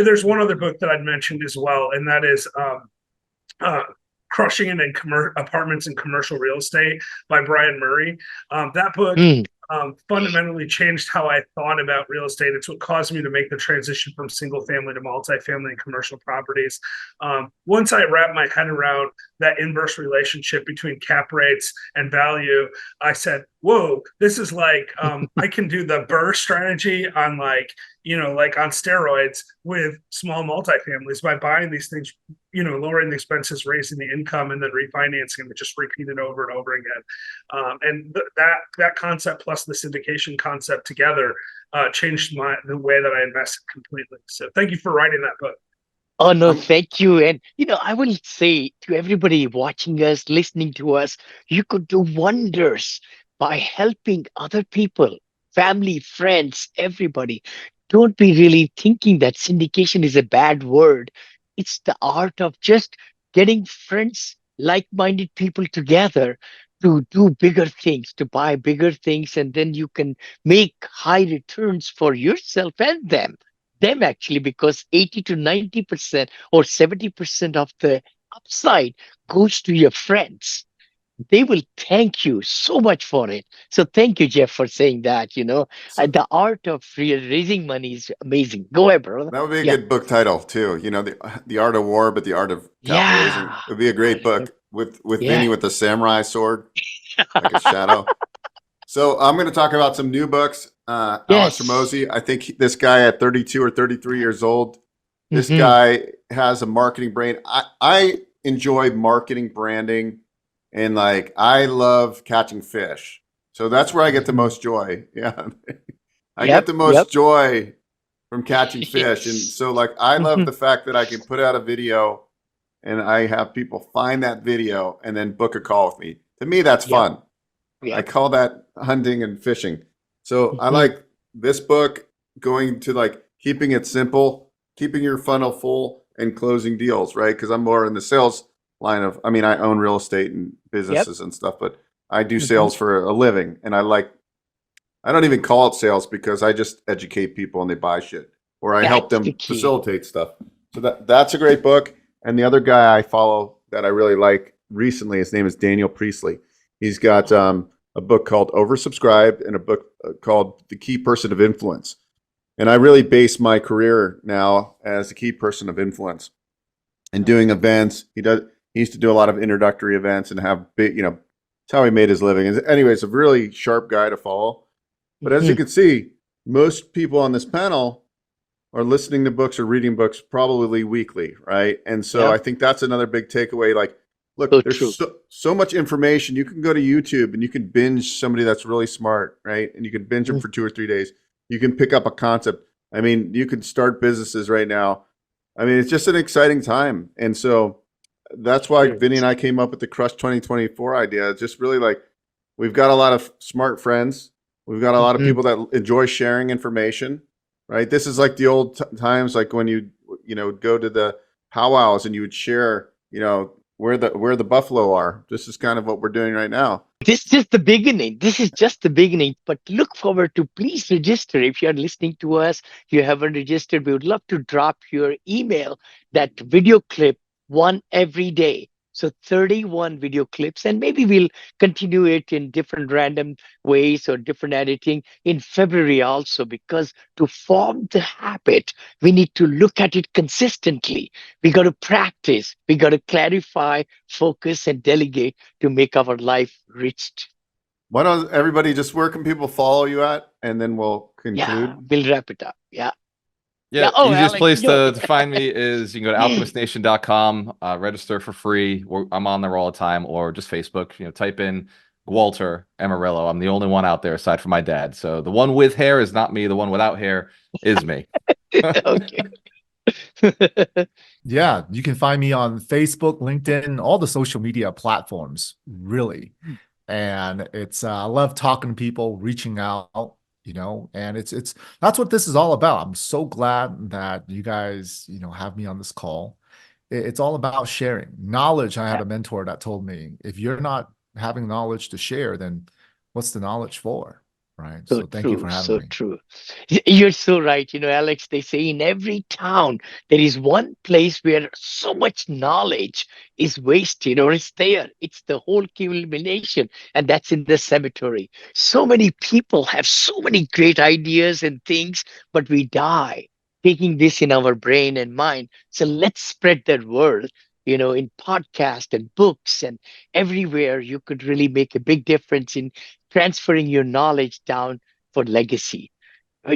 Speaker 1: There's one other book that I'd mentioned as well, and that is Crushing It in Apartments and Commercial Real Estate by Brian Murray. That book fundamentally changed how I thought about real estate. It's what caused me to make the transition from single family to multifamily and commercial properties. Once I wrapped my head around that inverse relationship between cap rates and value, I said, whoa, this is like, I can do the Burr strategy on like on steroids with small multifamilies by buying these things, lowering the expenses, raising the income, and then refinancing and just repeat it over and over again. And that concept plus the syndication concept together changed the way that I invested completely. So thank you for writing that book.
Speaker 5: Oh, no, thank you. And, I will say to everybody watching us, listening to us, you could do wonders by helping other people, family, friends, everybody. Don't be really thinking that syndication is a bad word. It's the art of just getting friends, like-minded people together to do bigger things, to buy bigger things, and then you can make high returns for yourself and them actually, because 80 to 90% or 70% of the upside goes to your friends. They will thank you so much for it. So thank you, Jeff, for saying that. The art of raising money is amazing. Go ahead, brother.
Speaker 4: That would be a good book title too. The art of war, but the art of capital raising. It would be a great book with Vinney with the samurai sword, like a shadow. So I'm going to talk about some new books. Alex Ramosi, I think this guy at 32 or 33 years old, this guy has a marketing brain. I enjoy marketing, branding, and I love catching fish. So that's where I get the most joy. Yeah. I get the most joy from catching fish. And so I love the fact that I can put out a video and I have people find that video and then book a call with me. To me, that's fun. I call that hunting and fishing. So I like this book, going to keeping it simple, keeping your funnel full, and closing deals, right? Because I'm more in the sales line of, I own real estate and businesses and stuff, but I do sales for a living. And I don't even call it sales because I just educate people and they buy shit, or I help them facilitate stuff. So that's a great book. And the other guy I follow that I really like recently, his name is Daniel Priestley. He's got a book called Oversubscribed and a book called The Key Person of Influence. And I really base my career now as a key person of influence and doing events. He used to do a lot of introductory events and have big, it's how he made his living. Anyways, a really sharp guy to follow. But as you can see, most people on this panel are listening to books or reading books probably weekly, right? And so I think that's another big takeaway. Look, there's so much information. You can go to YouTube and you can binge somebody that's really smart, right? And you can binge them for 2 or 3 days. You can pick up a concept. You can start businesses right now. It's just an exciting time. And so that's why Vinney and I came up with the Crush 2024 idea. It's just really we've got a lot of smart friends. We've got a lot of people that enjoy sharing information, right? This is like the old times, when you go to the powwows and you would share, where the buffalo are. This is kind of what we're doing right now.
Speaker 5: This is just the beginning. But look forward to, please register. If you're listening to us, you haven't registered, we would love to drop your email, that video clip, one every day. So 31 video clips, and maybe we'll continue it in different random ways or different editing in February also, because to form the habit, we need to look at it consistently. We got to practice. We got to clarify, focus, and delegate to make our life rich.
Speaker 4: Why don't everybody where can people follow you at? And then we'll conclude.
Speaker 5: Yeah, we'll wrap it up. Yeah.
Speaker 2: Easiest place to find me is you can go to alchemistnation.com, register for free. I'm on there all the time, or just Facebook. Type in Gualter Amarelo. I'm the only one out there aside from my dad. So the one with hair is not me. The one without hair is me.
Speaker 5: Okay.
Speaker 3: Yeah, you can find me on Facebook, LinkedIn, all the social media platforms, really. And it's I love talking to people, reaching out, and it's that's what this is all about. I'm so glad that you guys, have me on this call. It's all about sharing knowledge. I had a mentor that told me, if you're not having knowledge to share, then what's the knowledge for? Right.
Speaker 5: So
Speaker 3: So thank you
Speaker 5: true,
Speaker 3: for having
Speaker 5: so
Speaker 3: me.
Speaker 5: true. You're so right. Alex, they say in every town there is one place where so much knowledge is wasted or is there. It's the whole culmination, and that's in the cemetery. So many people have so many great ideas and things, but we die taking this in our brain and mind. So let's spread that word. In podcast and books and everywhere, you could really make a big difference in transferring your knowledge down for legacy.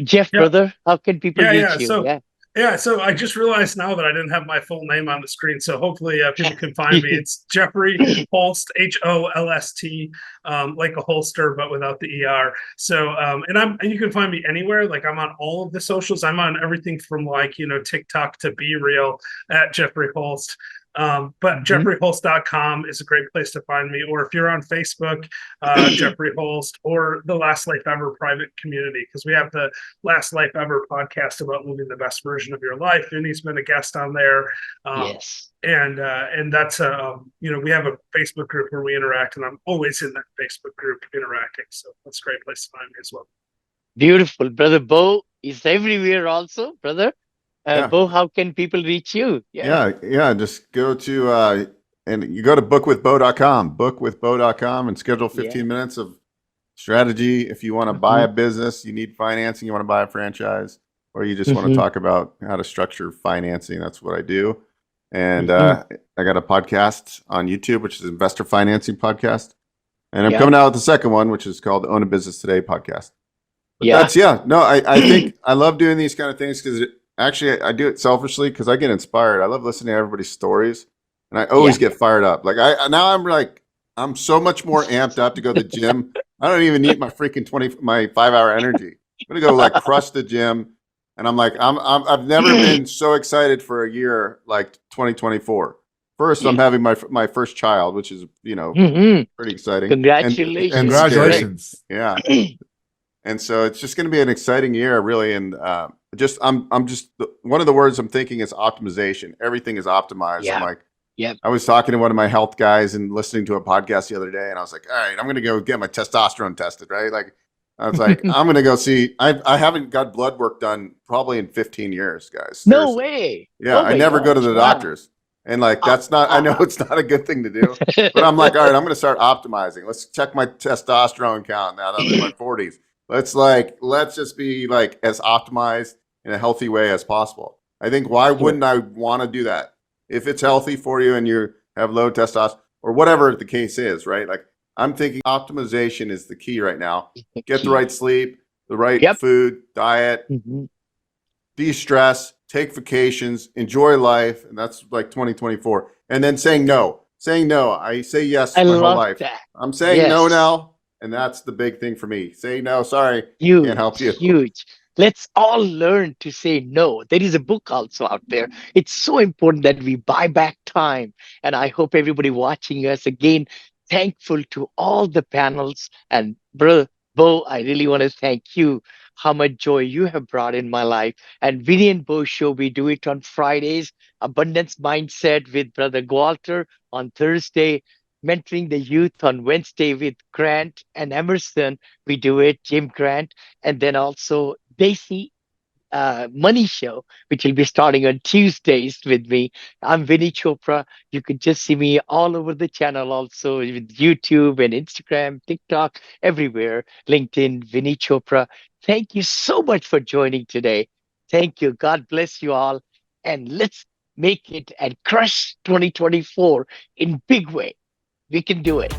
Speaker 5: Jeff,
Speaker 1: Yeah,
Speaker 5: brother, how can people
Speaker 1: yeah.
Speaker 5: reach you?
Speaker 1: So
Speaker 5: Yeah.
Speaker 1: so I just realized now that I didn't have my full name on the screen. So hopefully people can find me. It's Jeffrey Holst, Holst, like a holster but without the er. So and you can find me anywhere. Like I'm on all of the socials. I'm on everything from TikTok to Be Real at Jeffrey Holst. But jeffreyholst.com is a great place to find me. Or if you're on Facebook, Jeffrey Holst, or the Last Life Ever private community, because we have the Last Life Ever podcast about living the best version of your life. Vinny's been a guest on there.
Speaker 5: Yes.
Speaker 1: And that's we have a Facebook group where we interact, and I'm always in that Facebook group interacting. So that's a great place to find me as well.
Speaker 5: Beautiful. Brother Beau is everywhere also, brother.
Speaker 4: Yeah.
Speaker 5: Beau, how can people reach you?
Speaker 4: Yeah. Just go to and you go to bookwithbeau.com and schedule 15 minutes of strategy. If you want to buy a business, you need financing, you want to buy a franchise, or you just want to talk about how to structure financing, that's what I do. And I got a podcast on YouTube, which is Investor Financing Podcast. And I'm coming out with the second one, which is called Own a Business Today Podcast. But I think I love doing these kind of things because actually I do it selfishly because I get inspired. I love listening to everybody's stories, and I always get fired up. Like I'm so much more amped up to go to the gym. I don't even need my freaking 5-hour energy. I'm gonna go crush the gym, and I've never been so excited for a year like 2024. First, I'm having my first child, which is pretty exciting.
Speaker 5: Congratulations!
Speaker 4: And
Speaker 3: Congratulations!
Speaker 4: Yeah. And so it's just going to be an exciting year, really. And I'm just one of the words I'm thinking is optimization. Everything is optimized.
Speaker 5: Yeah.
Speaker 4: I'm like, I was talking to one of my health guys and listening to a podcast the other day, and I was like, all right, I'm going to go get my testosterone tested, right? Like, I was like, I'm going to go see. I haven't got blood work done probably in 15 years, guys. Seriously.
Speaker 5: No way.
Speaker 4: Yeah, I never go to the doctors. And that's not, I know it's not a good thing to do, but I'm like, all right, I'm going to start optimizing. Let's check my testosterone count now that I'm in my 40s. Let's just be as optimized in a healthy way as possible. I think why wouldn't I want to do that? If it's healthy for you and you have low testosterone or whatever the case is, right? Like I'm thinking optimization is the key right now. Get the right sleep, the right food, diet, de-stress, take vacations, enjoy life. And that's like 2024. And then saying no. I say yes my whole life.
Speaker 5: That.
Speaker 4: I'm saying no now. And that's the big thing for me. Say no, sorry, can't help you.
Speaker 5: Huge. Let's all learn to say no. There is a book also out there. It's so important that we buy back time. And I hope everybody watching us, again, thankful to all the panels. And brother Beau, I really want to thank you. How much joy you have brought in my life. And Vinney and Beau show, we do it on Fridays. Abundance Mindset with Brother Gualter on Thursday. Mentoring the Youth on Wednesday with Grant and Emerson. We do it, Jim Grant. And then also Daisy Money Show, which will be starting on Tuesdays with me. I'm Vinney Chopra. You can just see me all over the channel also with YouTube and Instagram, TikTok, everywhere. LinkedIn, Vinney Chopra. Thank you so much for joining today. Thank you. God bless you all. And let's make it and crush 2024 in big way. We can do it.